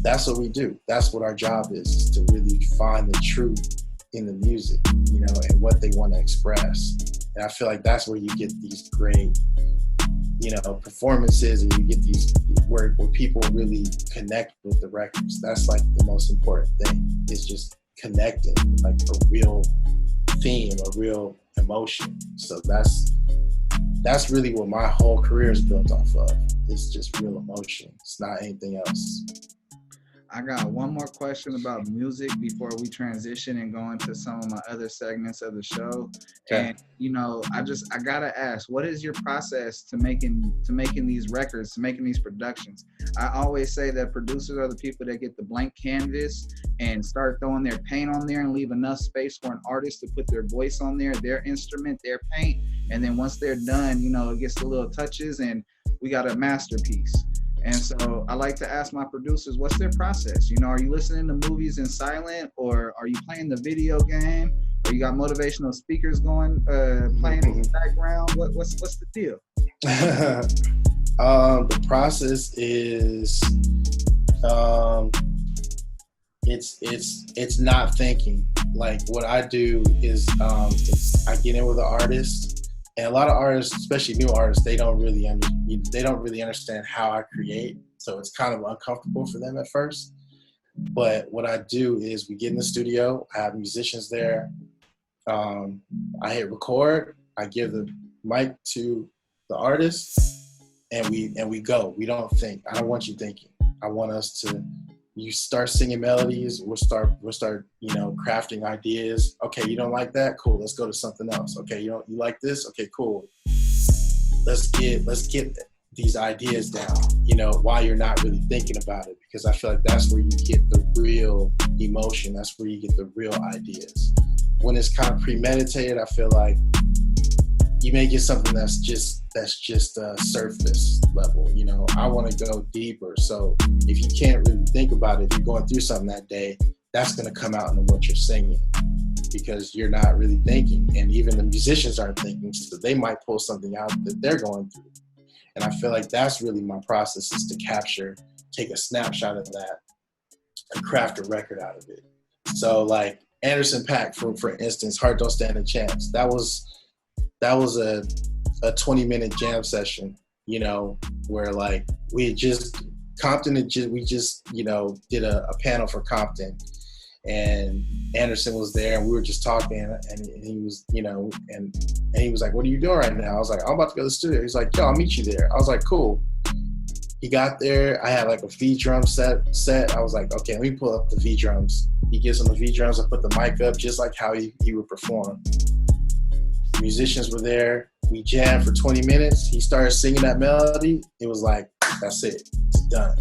that's what we do. That's what our job is to really find the truth in the music, you know, and what they want to express. And I feel like that's where you get these great, you know, performances, and you get these where people really connect with the records. That's like the most important thing, is just connecting, like a real theme, a real emotion. So that's really what my whole career is built off of. It's just real emotion. It's not anything else. I got one more question about music before we transition and go into some of my other segments of the show. Okay. And you know, I gotta ask, what is your process to making these records, to making these productions? I always say that producers are the people that get the blank canvas and start throwing their paint on there and leave enough space for an artist to put their voice on there, their instrument, their paint. And then once they're done, you know, it gets the little touches and we got a masterpiece. And so I like to ask my producers, what's their process? You know, are you listening to movies in silent, or are you playing the video game, or you got motivational speakers going, playing in the background? What's the deal? The process is, it's not thinking. Like what I do is, I get in with the artist. And a lot of artists, especially new artists, they don't really understand how I create. So it's kind of uncomfortable for them at first. But what I do is we get in the studio, I have musicians there. I hit record, I give the mic to the artist, and we go. We don't think. I don't want you thinking. I want us to, you start singing melodies, we'll start, you know, crafting ideas. Okay, you don't like that? Cool, let's go to something else. Okay, you like this? Okay, cool. Let's get these ideas down, you know, while you're not really thinking about it, because I feel like that's where you get the real emotion. That's where you get the real ideas. When it's kind of premeditated, I feel like you may get something that's just surface level. You know, I want to go deeper. So if you can't really think about it, if you're going through something that day, that's going to come out in what you're singing, because you're not really thinking. And even the musicians aren't thinking, so they might pull something out that they're going through. And I feel like that's really my process, is to take a snapshot of that and craft a record out of it. So like Anderson .Paak, for instance, Heart Don't Stand a Chance. That was a 20-minute jam session, you know, where like we just, you know, did a panel for Compton, and Anderson was there, and we were just talking, and he was, you know, and he was like, what are you doing right now? I was like, I'm about to go to the studio. He's like, yo, I'll meet you there. I was like, cool. He got there. I had like a V drum set. I was like, okay, let me pull up the V drums. He gives him the V drums. I put the mic up just like how he would perform. Musicians were there. We jammed for 20 minutes. He started singing that melody. It was like, that's it. It's done.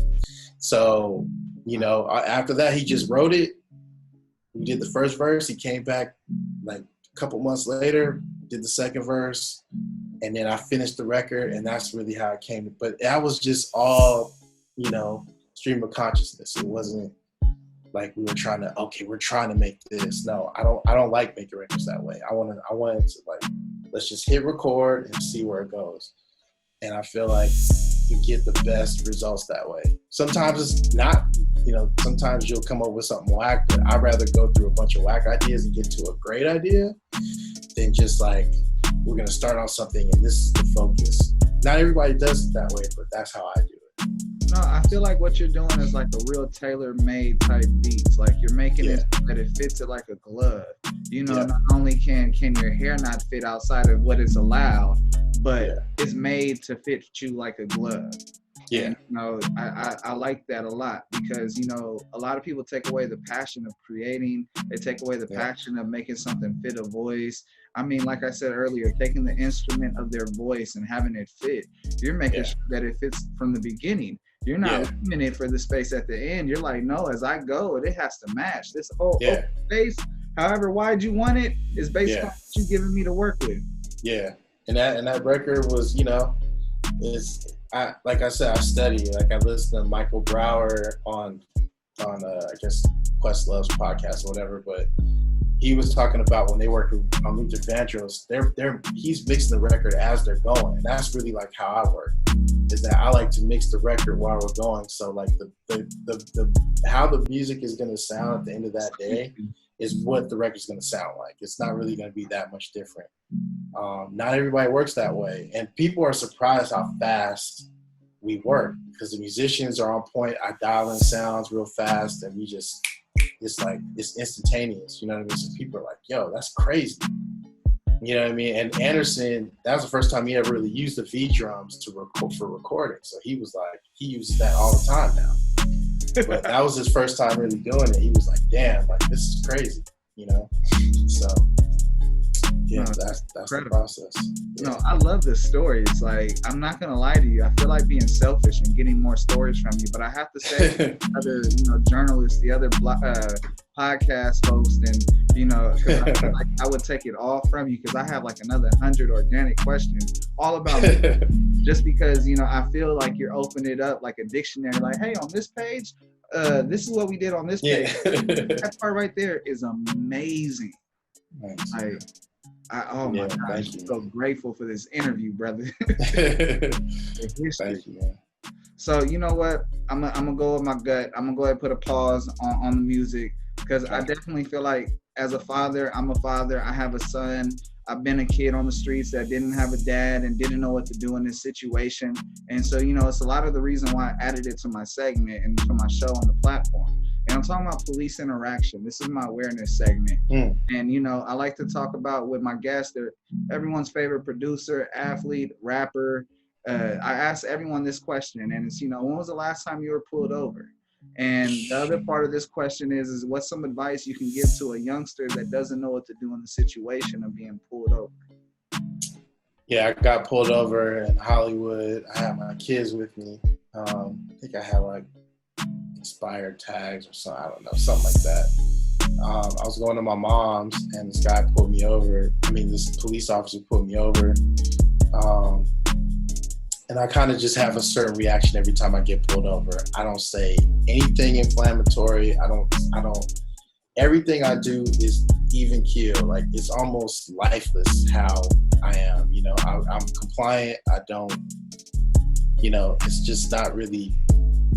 So, you know, after that, he just wrote it. We did the first verse. He came back like a couple months later, did the second verse, and then I finished the record, and that's really how it came. But that was just all, you know, stream of consciousness. It wasn't like we were we're trying to make this. No, I don't like making records that way. I wanted to like, let's just hit record and see where it goes. And I feel like you get the best results that way. Sometimes it's not, you know, sometimes you'll come up with something whack, but I'd rather go through a bunch of whack ideas and get to a great idea than just like, we're gonna start on something and this is the focus. Not everybody does it that way, but that's how I do it. No, I feel like what you're doing is like a real tailor-made type beats. Like you're making it that it fits it like a glove. You know, not only can your hair not fit outside of what is allowed, but it's made to fit you like a glove. Yeah. And, you know, I like that a lot because, you know, a lot of people take away the passion of creating. They take away the passion of making something fit a voice. I mean, like I said earlier, taking the instrument of their voice and having it fit. You're making sure that it fits from the beginning. You're not leaving it for the space at the end. You're like, no, as I go, it has to match. This whole space, however wide you want it, is based on what you're giving me to work with. Yeah. And that record was, you know, like I said, I study. Like I listened to Michael Brower on I guess Questlove's podcast or whatever, but he was talking about when they work on Luther Vandross, he's mixing the record as they're going. And that's really like how I work, is that I like to mix the record while we're going. So like the how the music is gonna sound at the end of that day is what the record's gonna sound like. It's not really gonna be that much different. Not everybody works that way. And people are surprised how fast we work because the musicians are on point. I dial in sounds real fast and it's instantaneous, you know what I mean? So people are like, yo, that's crazy. You know what I mean? And Anderson, that was the first time he ever really used the V drums for recording. So he was like, he uses that all the time now. But that was his first time really doing it. He was like, damn, like this is crazy, you know? So yeah, that's the process. No, I love this story. It's like, I'm not gonna lie to you. I feel like being selfish and getting more stories from you, but I have to say, other, you know, journalists, the other podcast hosts, and you know, cause I feel like I would take it all from you because I have like another 100 organic questions all about me. Just because, you know, I feel like you're opening it up like a dictionary. Like, hey, on this page, this is what we did on this page. That part right there is amazing. Thanks. Like, oh my gosh, I'm so grateful for this interview, brother. Thank you, man. So you know what? I'm gonna go with my gut. I'm gonna go ahead and put a pause on the music because I definitely feel like as a father, I'm a father. I have a son. I've been a kid on the streets that didn't have a dad and didn't know what to do in this situation. And so, you know, it's a lot of the reason why I added it to my segment and to my show on the platform. And I'm talking about police interaction. This is my awareness segment. And, you know, I like to talk about with my guests, they're everyone's favorite producer, athlete, rapper. I ask everyone this question, and it's, you know, when was the last time you were pulled over? And the other part of this question is what's some advice you can give to a youngster that doesn't know what to do in the situation of being pulled over? Yeah, I got pulled over in Hollywood. I had my kids with me. I think I had like expired tags or something. I don't know, something like that. I was going to my mom's and this guy pulled me over. This police officer pulled me over. And I kind of just have a certain reaction every time I get pulled over. I don't say anything inflammatory. I don't, everything I do is even keel. Like it's almost lifeless how I am, you know, I'm compliant. I don't, you know, it's just not really,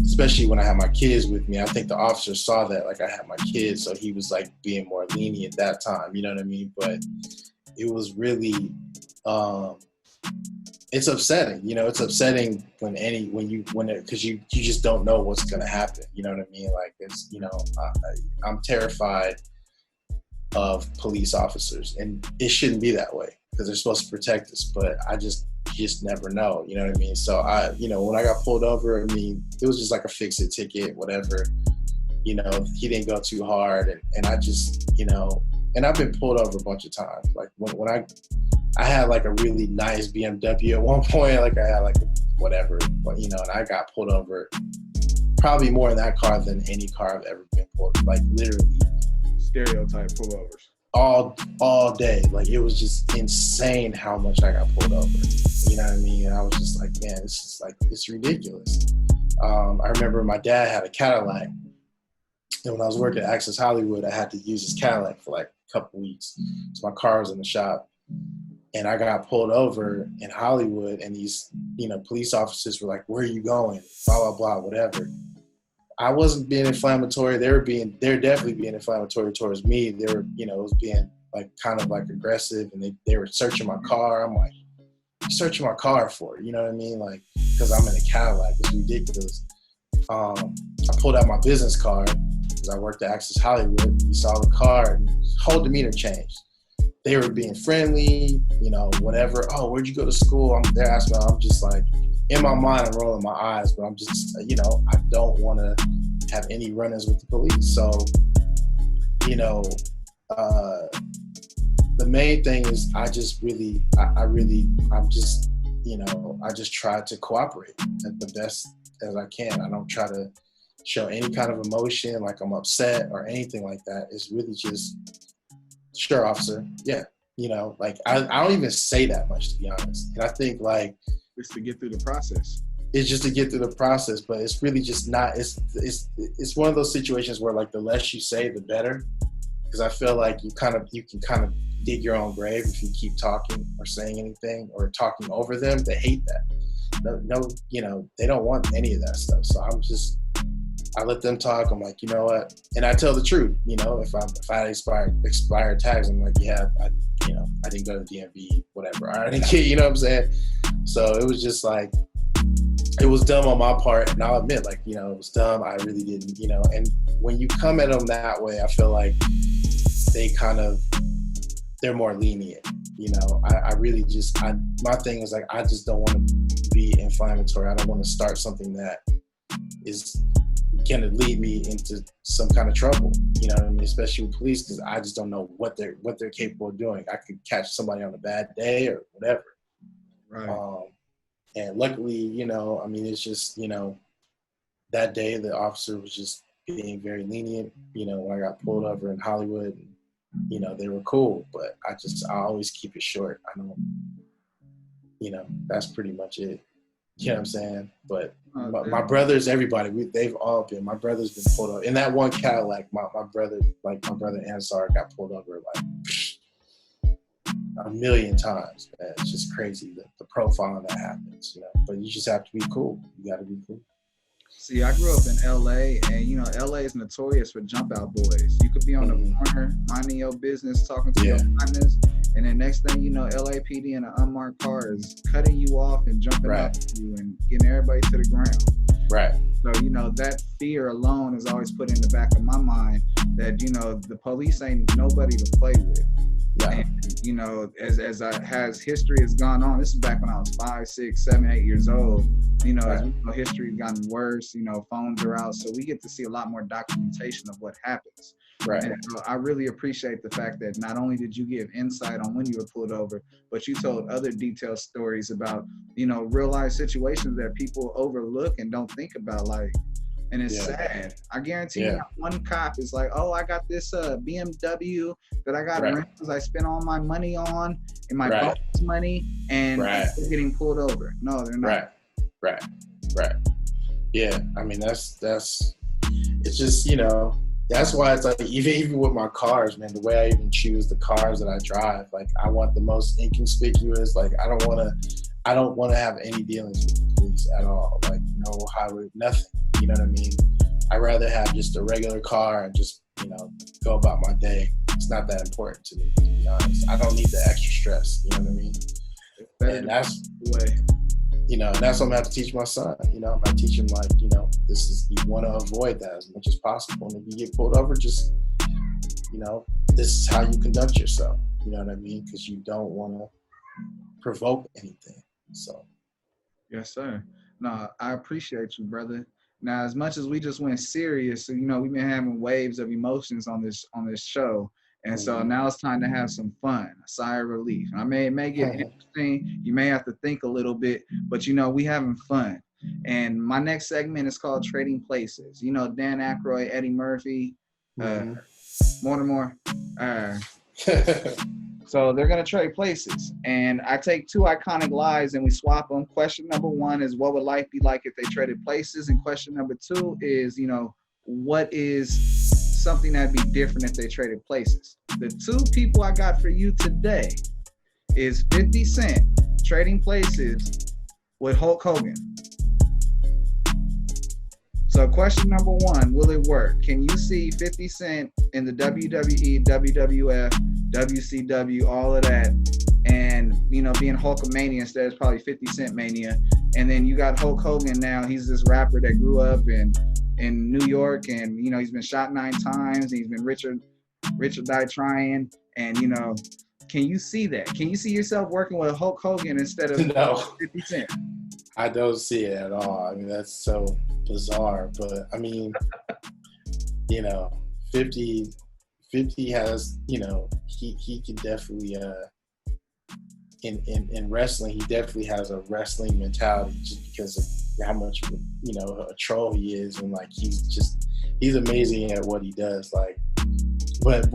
especially when I have my kids with me. I think the officer saw that, like I had my kids, so he was like being more lenient that time, you know what I mean? But it was really, it's upsetting, you know, it's upsetting because you just don't know what's going to happen. You know what I mean? Like it's, you know, I'm terrified of police officers and it shouldn't be that way because they're supposed to protect us, but you just never know. You know what I mean? So you know, when I got pulled over, it was just like a fix-it ticket, whatever, you know, he didn't go too hard. And I just, you know, and I've been pulled over a bunch of times. Like when I had like a really nice BMW at one point, like I had like whatever, but you know, and I got pulled over probably more in that car than any car I've ever been pulled, like literally. Stereotype pullovers. All day. Like it was just insane how much I got pulled over. You know what I mean? And I was just like, man, this is like, it's ridiculous. I remember my dad had a Cadillac. And when I was working at Access Hollywood, I had to use his Cadillac for like a couple weeks. So my car was in the shop. And I got pulled over in Hollywood, and these, you know, police officers were like, "Where are you going?" Blah blah blah, whatever. I wasn't being inflammatory. They're definitely being inflammatory towards me. They were, you know, it was being like kind of like aggressive, and they were searching my car. I'm like, "What are you searching my car for?" You know what I mean? Like, because I'm in a Cadillac. It's ridiculous. I pulled out my business card because I worked at Access Hollywood. He saw the car, and his whole demeanor changed. They were being friendly, you know, whatever. Oh, where'd you go to school? They're asking me. I'm just like, in my mind, I'm rolling my eyes, but I'm just, you know, I don't want to have any run-ins with the police. So, you know, the main thing is I just try to cooperate at the best as I can. I don't try to show any kind of emotion, like I'm upset or anything like that. It's really just, sure, officer, yeah. You know, like I don't even say that much, to be honest. And I think like it's to get through the process. It's just to get through the process, but it's really just not. It's one of those situations where like the less you say, the better, because I feel like you can kind of dig your own grave if you keep talking or saying anything or talking over them. They hate that. No, you know, they don't want any of that stuff. So I let them talk. I'm like, you know what? And I tell the truth. You know, if I had expired tags, I'm like, yeah, I didn't go to DMV, whatever. I didn't get, you know what I'm saying? So it was just like, it was dumb on my part. And I'll admit, like, you know, it was dumb. I really didn't, you know, and when you come at them that way, I feel like they're more lenient. You know, my thing is like, I just don't want to be inflammatory. I don't want to start something that is going to lead me into some kind of trouble. You know what I mean? Especially with police, because I just don't know what they're capable of doing. I could catch somebody on a bad day or whatever. Right. And luckily, you know, I mean, it's just, you know, that day the officer was just being very lenient. You know, when I got pulled over in Hollywood, and, you know, they were cool, but I always keep it short. I don't, you know, that's pretty much it. You know what I'm saying? But my brothers, everybody, they've all been, my brother's been pulled over. In that one Cadillac, my brother Ansar got pulled over like a million times, man. It's just crazy, the profiling that happens, you know. But you just have to be cool. You got to be cool. See, I grew up in LA, and you know, LA is notorious for jump out boys. You could be on the corner, minding your business, talking to your partners, and then next thing you know, LAPD in an unmarked car is cutting you off and jumping out at you and getting everybody to the ground. Right. So, you know, that fear alone is always put in the back of my mind that, you know, the police ain't nobody to play with. And, you know, as history has gone on, this is back when I was 5, 6, 7, 8 years old. You know, as we know, history has gotten worse. You know, phones are out, so we get to see a lot more documentation of what happens. Right. And so I really appreciate the fact that not only did you give insight on when you were pulled over, but you told other detailed stories about, you know, real life situations that people overlook and don't think about, like. And it's sad. I guarantee you, one cop is like, "Oh, I got this BMW that I got rentals I spent all my money on and my bonus money, and they're getting pulled over." No, they're not. Right. Yeah, I mean that's it's just, you know, that's why it's like even with my cars, man. The way I even choose the cars that I drive, like I want the most inconspicuous. Like I don't want to have any dealings with the police at all. Like no highway, nothing. You know what I mean? I'd rather have just a regular car and just, you know, go about my day. It's not that important to me, to be honest. I don't need the extra stress. You know what I mean? And that's the way, you know, and that's what I'm going to have to teach my son. You know, I'm going to teach him, like, you know, you want to avoid that as much as possible. And if you get pulled over, just, you know, this is how you conduct yourself. You know what I mean? Because you don't want to provoke anything. So. Yes, sir. No, I appreciate you, brother. Now, as much as we just went serious, so, you know, we've been having waves of emotions on this show. And so now it's time to have some fun, a sigh of relief. I mean, it may get interesting. You may have to think a little bit, but, you know, we having fun. And my next segment is called Trading Places. You know, Dan Aykroyd, Eddie Murphy, Mortimer. So they're going to trade places. And I take two iconic lives and we swap them. Question number one is, what would life be like if they traded places? And question number two is, you know, what is something that'd be different if they traded places? The two people I got for you today is 50 Cent trading places with Hulk Hogan. So question number one, will it work? Can you see 50 Cent in the WWE, WWF, WCW, all of that, and, you know, being Hulkamania instead is probably 50 Cent Mania, and then you got Hulk Hogan now, he's this rapper that grew up in New York, and, you know, he's been shot 9 times, and he's been Richard Die Trying, and, you know, can you see that? Can you see yourself working with Hulk Hogan instead of 50 Cent? I don't see it at all. I mean, that's so bizarre. But I mean, 50 has, he can definitely in wrestling, he definitely has a wrestling mentality just because of how much a troll he is, and like he's amazing at what he does. Like, but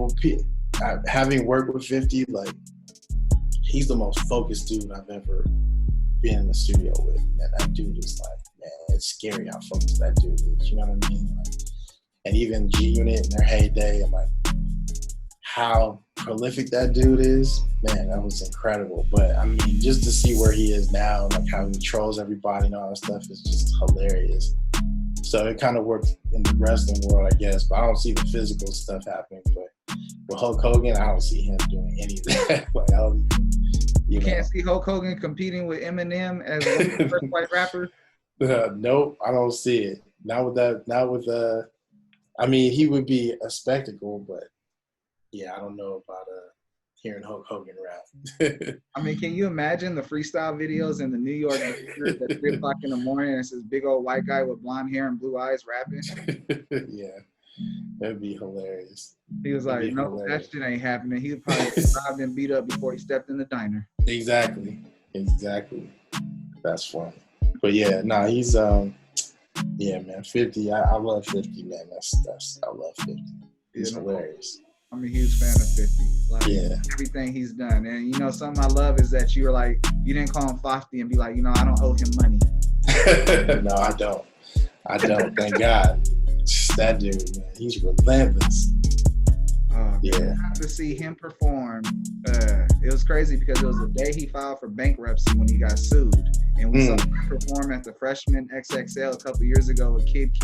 having worked with 50, like he's the most focused dude I've ever been in the studio with. And that dude is like, man, it's scary how focused that dude is. You know what I mean? Like, and even G Unit in their heyday, and like how prolific that dude is, man, that was incredible. But I mean, just to see where he is now, like how he trolls everybody and all that stuff is just hilarious. So it kind of works in the wrestling world, I guess, but I don't see the physical stuff happening. But with Hulk Hogan, I don't see him doing any of that. Like, I don't even, you can't see Hulk Hogan competing with Eminem as one of the first white rappers? Nope, I don't see it. Not with that. Not with I mean, he would be a spectacle, but yeah, I don't know about hearing Hulk Hogan rap. I mean, can you imagine the freestyle videos in the New York at 3 o'clock in the morning, and it's this big old white guy with blonde hair and blue eyes rapping? Yeah, that'd be hilarious. He was like, no, hilarious. That shit ain't happening. He would probably get robbed and beat up before he stepped in the diner. Exactly. That's funny. But yeah, he's yeah, man, 50. I love 50, man. I love 50. He's hilarious. I'm a huge fan of 50. Like, yeah. Everything he's done. And, something I love is that you were like, you didn't call him Fofty and be like, I don't owe him money. No, I don't. Thank God. That dude, man, he's relentless. Yeah. To see him perform, it was crazy because it was the day he filed for bankruptcy when he got sued. And we saw him perform at the Freshman XXL a couple years ago with Kid.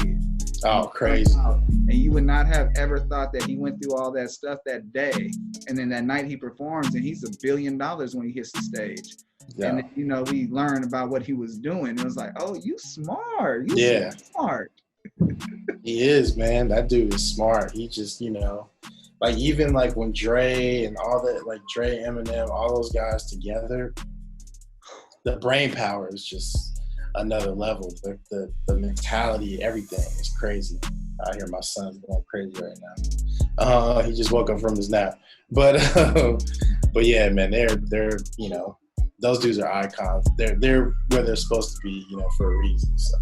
Oh, crazy. And you would not have ever thought that he went through all that stuff that day. And then that night he performs and he's $1 billion when he hits the stage. Yeah. And then, we learned about what he was doing. It was like, oh, you smart. You smart. He is, man. That dude is smart. He just, like even like when Dre and all that, like Dre, Eminem, all those guys together, the brain power is just another level. The mentality, everything is crazy. I hear my son's going crazy right now. He just woke up from his nap. But yeah, man, they're those dudes are icons. They're where they're supposed to be, for a reason. So.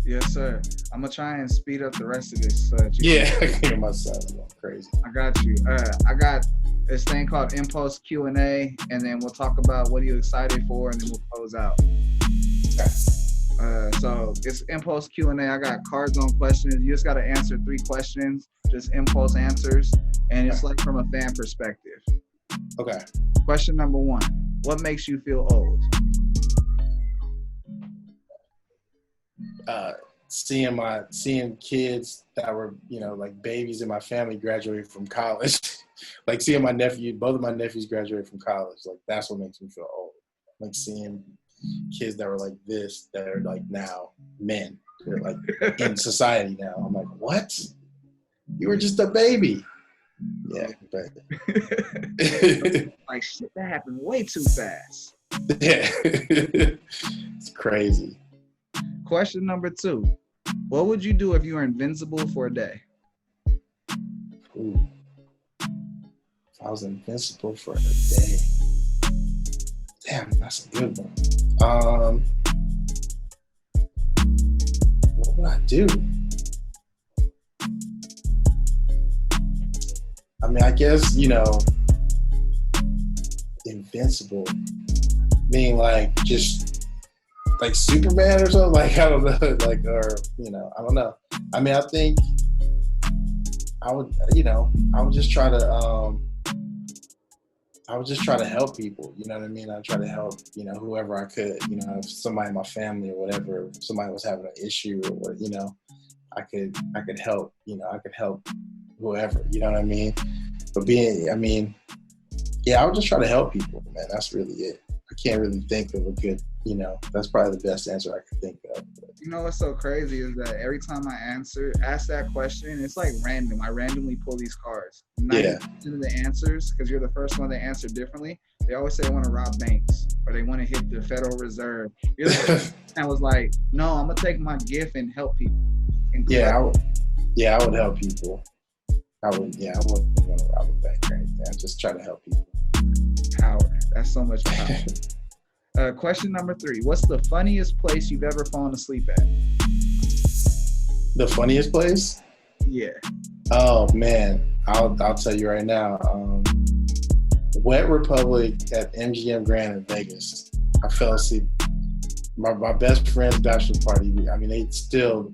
Yes, sir. I'm gonna try and speed up the rest of this. Yeah, I hear my son's going crazy. I got you. I got this thing called Impulse Q&A, and then we'll talk about what are you excited for, and then we'll close out. Okay. So it's Impulse Q&A. I got cards on questions. You just got to answer 3 questions, just impulse answers, and it's like from a fan perspective. Okay. Question number 1: what makes you feel old? Seeing kids that were, like babies in my family graduate from college. Like seeing both of my nephews graduate from college. Like that's what makes me feel old. Like seeing kids that were like this, that are like now men. They're like in society now. I'm like, what? You were just a baby. Yeah, but like shit, that happened way too fast. Yeah. It's crazy. Question number 2: what would you do if you were invincible for a day? Ooh. If I was invincible for a day. Damn, that's a good one. What would I do? I mean, I guess, invincible. Meaning like just like Superman or something, like I don't know, like or I don't know. I mean, I think I would just try to help people. You know what I mean? I'd try to help whoever I could. If somebody in my family or whatever, if somebody was having an issue or what, I could help. I could help whoever. You know what I mean? But I would just try to help people, man. That's really it. can't really think of a good, that's probably the best answer I could think of. You know what's so crazy is that every time I ask that question, it's like random. I randomly pull these cards. 90% of the answers, because you're the first one that answered differently, they always say they want to rob banks or they want to hit the Federal Reserve. You're the first one that was like, no, I'm gonna take my gift and help people. I would help people. I wouldn't want to rob a bank or anything. I just try to help people. Power. That's so much power. Question number 3. What's the funniest place you've ever fallen asleep at? The funniest place? Yeah. Oh man, I'll tell you right now. Wet Republic at MGM Grand in Vegas. I fell asleep. My best friend's bachelor party. I mean, they still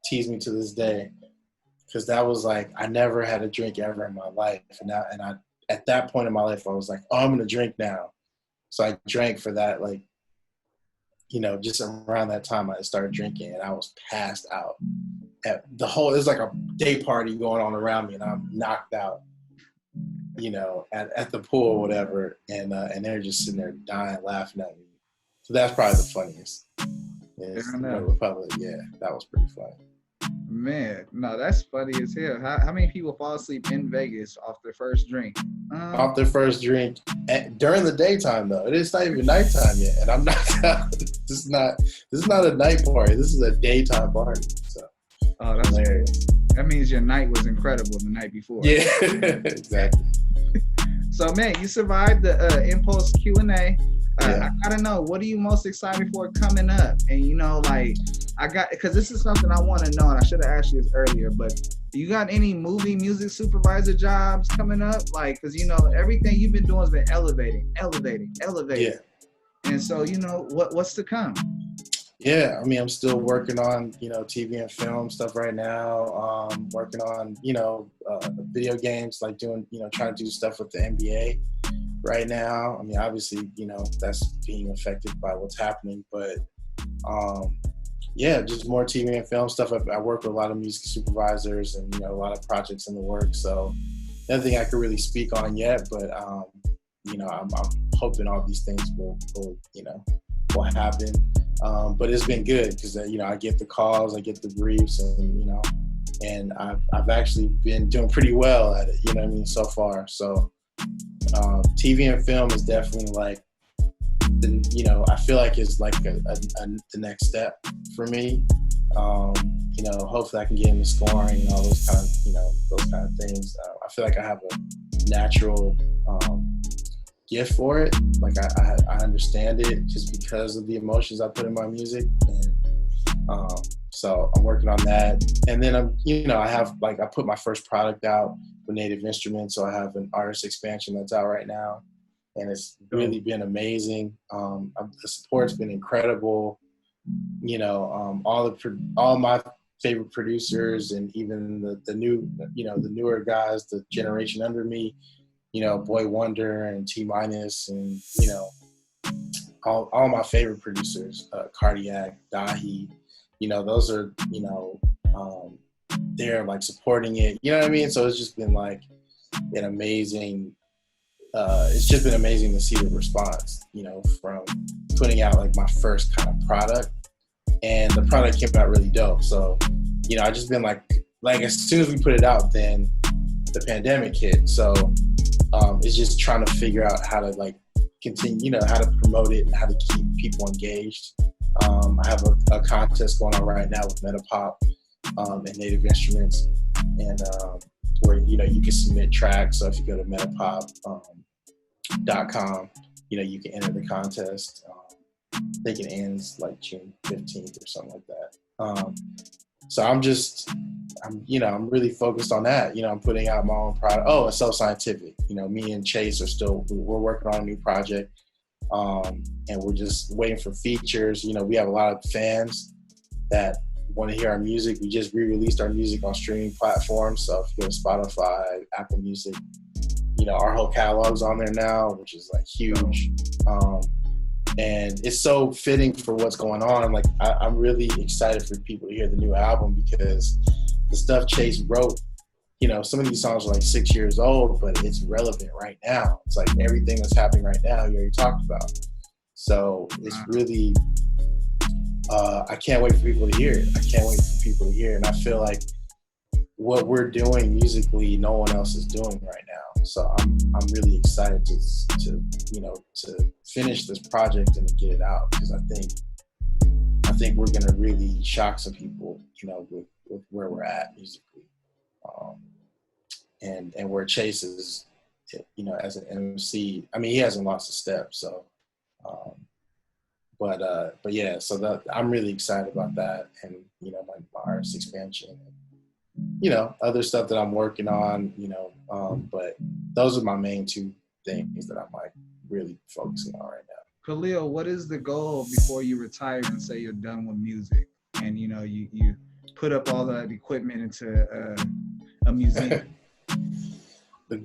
tease me to this day because that was like I never had a drink ever in my life, and I at that point in my life I was like, oh, I'm gonna drink now. So I drank for that, like, just around that time I started drinking, and I was passed out. It was like a day party going on around me, and I'm knocked out, at the pool or whatever, and they're just sitting there dying, laughing at me. So that's probably the funniest. Republic, yeah, that was pretty funny. Man, no, that's funny as hell. How many people fall asleep in Vegas off their first drink? Off their first drink during the daytime though. It's not even nighttime yet, and I'm knocked out. This is not a night party. This is a daytime party. So. Oh, that's hilarious. That means your night was incredible the night before. Yeah, exactly. So, man, you survived the Impulse Q&A. Yeah. I gotta know, what are you most excited for coming up? And because this is something I want to know, and I should have asked you this earlier, but you got any music supervisor jobs coming up? Like, because everything you've been doing has been elevating. Yeah. And so, what's to come? Yeah, I mean, I'm still working on, TV and film stuff right now. Working on, video games, like doing, trying to do stuff with the NBA right now. I mean, obviously, that's being affected by what's happening, but just more TV and film stuff. I work with a lot of music supervisors and, a lot of projects in the works. So nothing I could really speak on yet, but, I'm hoping all these things will happen. But it's been good because, I get the calls, I get the briefs, and I've actually been doing pretty well at it, so far. So TV and film is definitely like, I feel like it's like the next step for me. Hopefully I can get into scoring and all those kind of things. I feel like I have a natural gift for it. Like I understand it just because of the emotions I put in my music, and so I'm working on that. And then I put my first product out with Native Instruments, so I have an artist expansion that's out right now, and it's really been amazing. The support's been incredible. All my favorite producers and even the newer guys, the generation under me, Boy Wonder and T Minus, and all my favorite producers, Cardiac, Dahi, those are they're like supporting it. You know what I mean? So it's just been like an amazing. It's just been amazing to see the response, from putting out like my first kind of product, and the product came out really dope. So, I just been like as soon as we put it out, then the pandemic hit. So it's just trying to figure out how to like continue, how to promote it and how to keep people engaged. I have a contest going on right now with Metapop and Native Instruments, and where you can submit tracks. So if you go to metapop.com, you can enter the contest. I think it ends like June 15th or something like that. So I'm really focused on that. I'm putting out my own product. Oh, it's So Scientific. Me and Chace we're working on a new project. And we're just waiting for features. We have a lot of fans that want to hear our music. We just re-released our music on streaming platforms. So if you go to Spotify, Apple Music, our whole catalog's on there now, which is like huge. And it's so fitting for what's going on. Like I'm really excited for people to hear the new album because the stuff Chace wrote, some of these songs are like 6 years old, but it's relevant right now. It's like everything that's happening right now you already talked about. So it's really, I can't wait for people to hear it. I can't wait for people to hear it. And I feel like what we're doing musically, no one else is doing right now. So I'm really excited to finish this project and to get it out, because I think we're gonna really shock some people, with where we're at musically, and where Chace is, as an MC. I mean, he hasn't lost a step, so. But yeah, so that I'm really excited about that, and my artist expansion, other stuff that I'm working on, but those are my main two things that I'm like really focusing on right now. Khalil, what is the goal before you retire and say you're done with music, and you put up all that equipment into a museum? The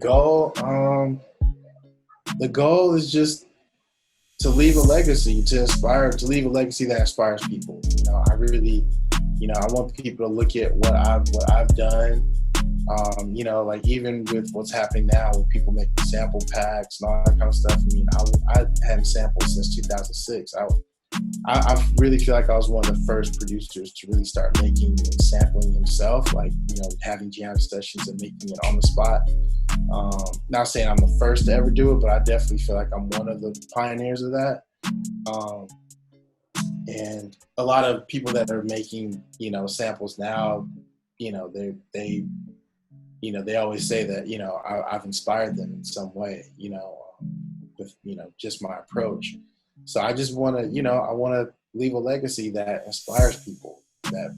goal is just to leave a legacy, to leave a legacy that inspires people. I really, I want people to look at what I've done. Like even with what's happening now with people making sample packs and all that kind of stuff. I mean, I hadn't sampled since 2006. I really feel like I was one of the first producers to really start making and sampling himself, like, having jam sessions and making it on the spot. Not saying I'm the first to ever do it, but I definitely feel like I'm one of the pioneers of that. And a lot of people that are making, samples now, they always say that, I've inspired them in some way, with, just my approach. So I just want to, I want to leave a legacy that inspires people, that,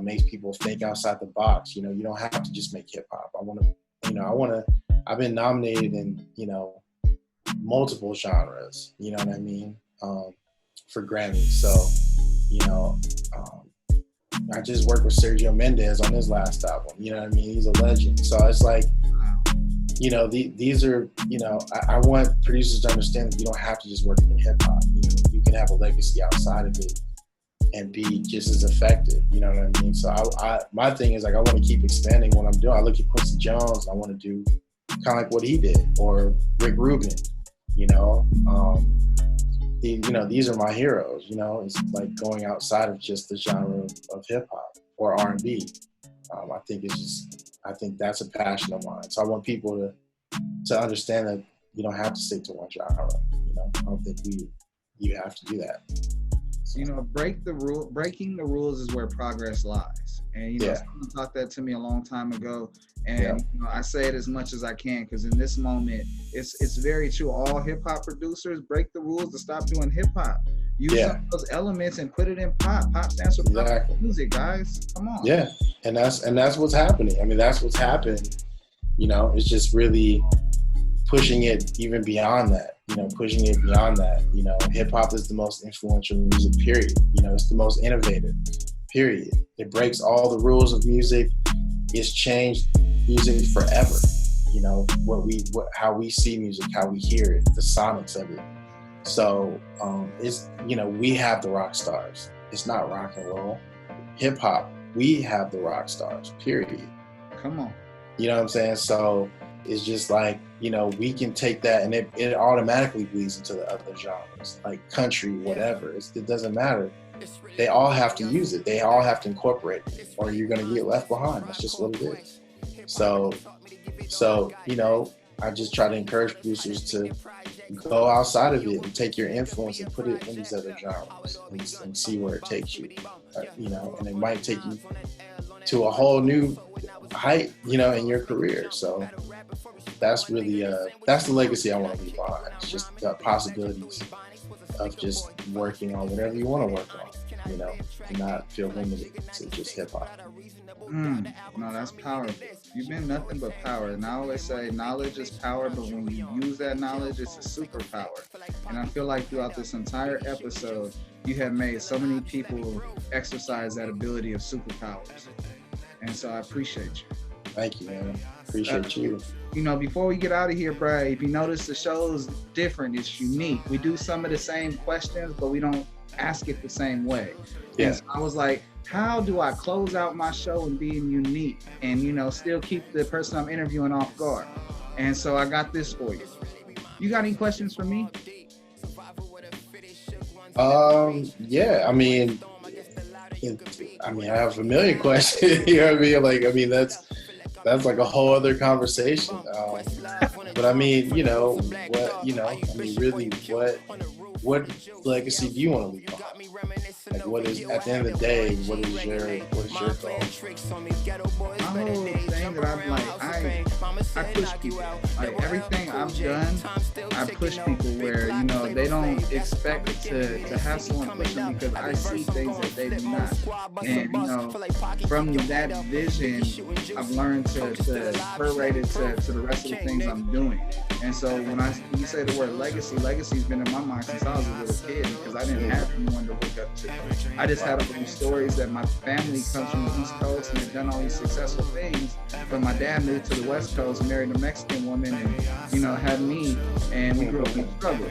makes people think outside the box. You don't have to just make hip hop. I've been nominated in, multiple genres, you know what I mean? For Grammys. So, I just worked with Sergio Mendes on his last album, you know what I mean? He's a legend. So it's like, these are, I want producers to understand that you don't have to just work in hip hop. You can have a legacy outside of it and be just as effective. You know what I mean? So my thing is, like, I want to keep expanding what I'm doing. I look at Quincy Jones, and I want to do kind of like what he did, or Rick Rubin. These are my heroes. It's like going outside of just the genre of hip hop or R&B. I think that's a passion of mine. So I want people to understand that you don't have to stick to one genre. I don't think you have to do that. Breaking the rules is where progress lies. And someone taught that to me a long time ago. And I say it as much as I can, because in this moment, it's very true. All hip hop producers break the rules to stop doing hip hop. Use some of those elements and put it in pop. Pop stands for pop music, guys. Come on. Yeah, and that's what's happening. I mean, that's what's happened. It's just really pushing it even beyond that. Pushing it beyond that. Hip hop is the most influential music. Period. It's the most innovative. Period. It breaks all the rules of music. It's changed music forever. How we see music, how we hear it, the sonics of it. So it's, we have the rock stars. It's not rock and roll. Hip hop, we have the rock stars, period. Come on. You know what I'm saying? So it's just like, we can take that and it automatically bleeds into the other genres, like country, whatever. It doesn't matter. They all have to use it. They all have to incorporate it, or you're going to get left behind. That's just what it is. So, I just try to encourage producers to go outside of it and take your influence and put it in these other genres and see where it takes you. And it might take you to a whole new height, in your career. So that's really, that's the legacy I want to leave behind. It's just the possibilities of just working on whatever you want to work on, and not feel limited to just hip hop. No, that's powerful. You've been nothing but power. And I always say knowledge is power, but when you use that knowledge, it's a superpower. And I feel like throughout this entire episode, you have made so many people exercise that ability of superpowers. And so I appreciate you. Thank you, man. Appreciate you. Before we get out of here, Brad, if you notice, the show is different. It's unique. We do some of the same questions, but we don't ask it the same way. Yeah. And so I was like, how do I close out my show and being unique and, still keep the person I'm interviewing off guard? And so I got this for you. You got any questions for me? Yeah, I mean, I have a million questions. You know what I mean? Like, I mean, that's like a whole other conversation. But I mean, really, what legacy do you want to leave behind? Like, what is, at the end of the day, what is your goal? My whole thing that I'm like, I push people. Like everything I've done, I push people where, they don't expect to have someone push them because I see things that they do not. And, from that vision, I've learned to prorate it to the rest of the things I'm doing. And so when you say the word legacy's been in my mind since I was a little kid because I didn't have anyone to look up to. I just had all these stories that my family comes from the East Coast and they've done all these successful things, but my dad moved to the West Coast and married a Mexican woman and, had me, and we grew up in struggle.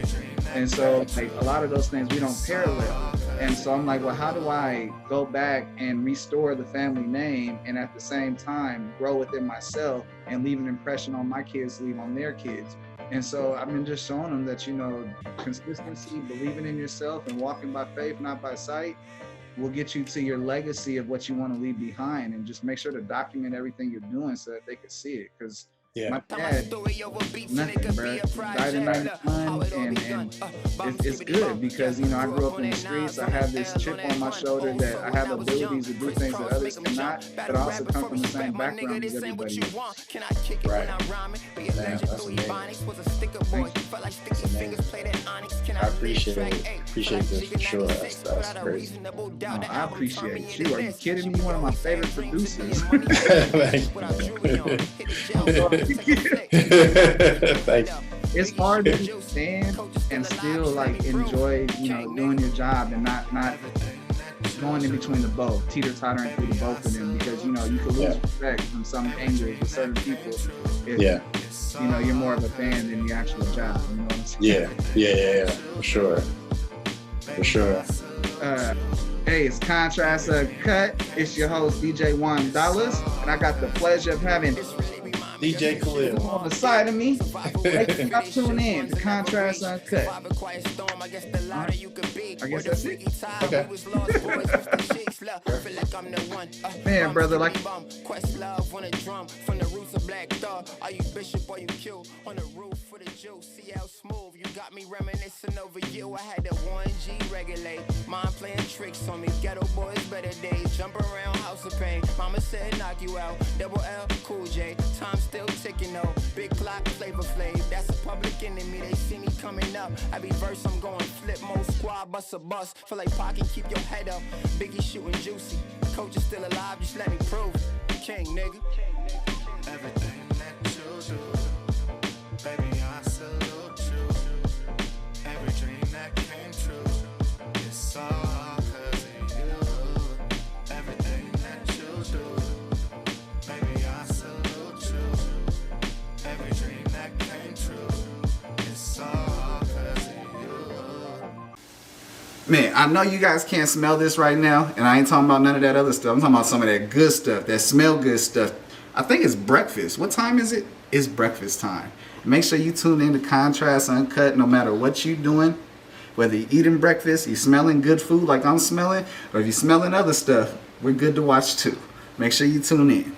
And so like a lot of those things we don't parallel. And so I'm like, well, how do I go back and restore the family name and at the same time grow within myself and leave an impression on my kids, leave on their kids? And so I've been just showing them that, consistency, believing in yourself and walking by faith, not by sight, will get you to your legacy of what you want to leave behind, and just make sure to document everything you're doing so that they can see it. Because my dad, nothing, bro. Died in 91, and it's good because, I grew up in the streets. I have this chip on my shoulder that I have abilities to do things that others cannot, but I also come from the same background as everybody else. Right. Man, that's amazing. I appreciate this for sure. That's crazy. I appreciate you. Are you kidding me? One of my favorite producers. Thank you. It's hard to stand and still like enjoy, doing your job and not going in between the both, teeter-tottering through the both of them, because you can lose respect from some angles with certain people if you're more of a fan than the actual job. You know what I'm saying? Yeah, for sure. Hey, it's Contrast Uncut. It's your host DJ $1, and I got the pleasure of having DJ Khalil on the side of me. Hey, y'all tune in to Contrast Uncut. I guess that's it. Okay. Man, brother, like. Are you bishop or you kill on the roof for the juice? See how smooth you got me reminiscing over you. I had the 1G regulate, mind playing tricks on me. Ghetto boys better days, jump around house of pain. Mama said knock you out. Double L, Cool J, time still ticking though. Big clock, Flavor Flav, that's a public enemy. They see me coming up. Every verse I'm going flip mode, squad bust a bus. Feel like Pocket, keep your head up. Biggie shooting juicy. Coach is still alive, just let me prove. King, nigga. Everything that you do, baby, I salute you. Every dream that came true, it's all 'cause of you. Everything that you do, baby, I salute you. Every dream that came true, it's all 'cause of you. Man, I know you guys can't smell this right now, and I ain't talking about none of that other stuff. I'm talking about some of that good stuff, that smell good stuff. I think it's breakfast. What time is it? It's breakfast time. Make sure you tune in to Contrast Uncut no matter what you're doing. Whether you're eating breakfast, you're smelling good food like I'm smelling, or if you're smelling other stuff, we're good to watch too. Make sure you tune in.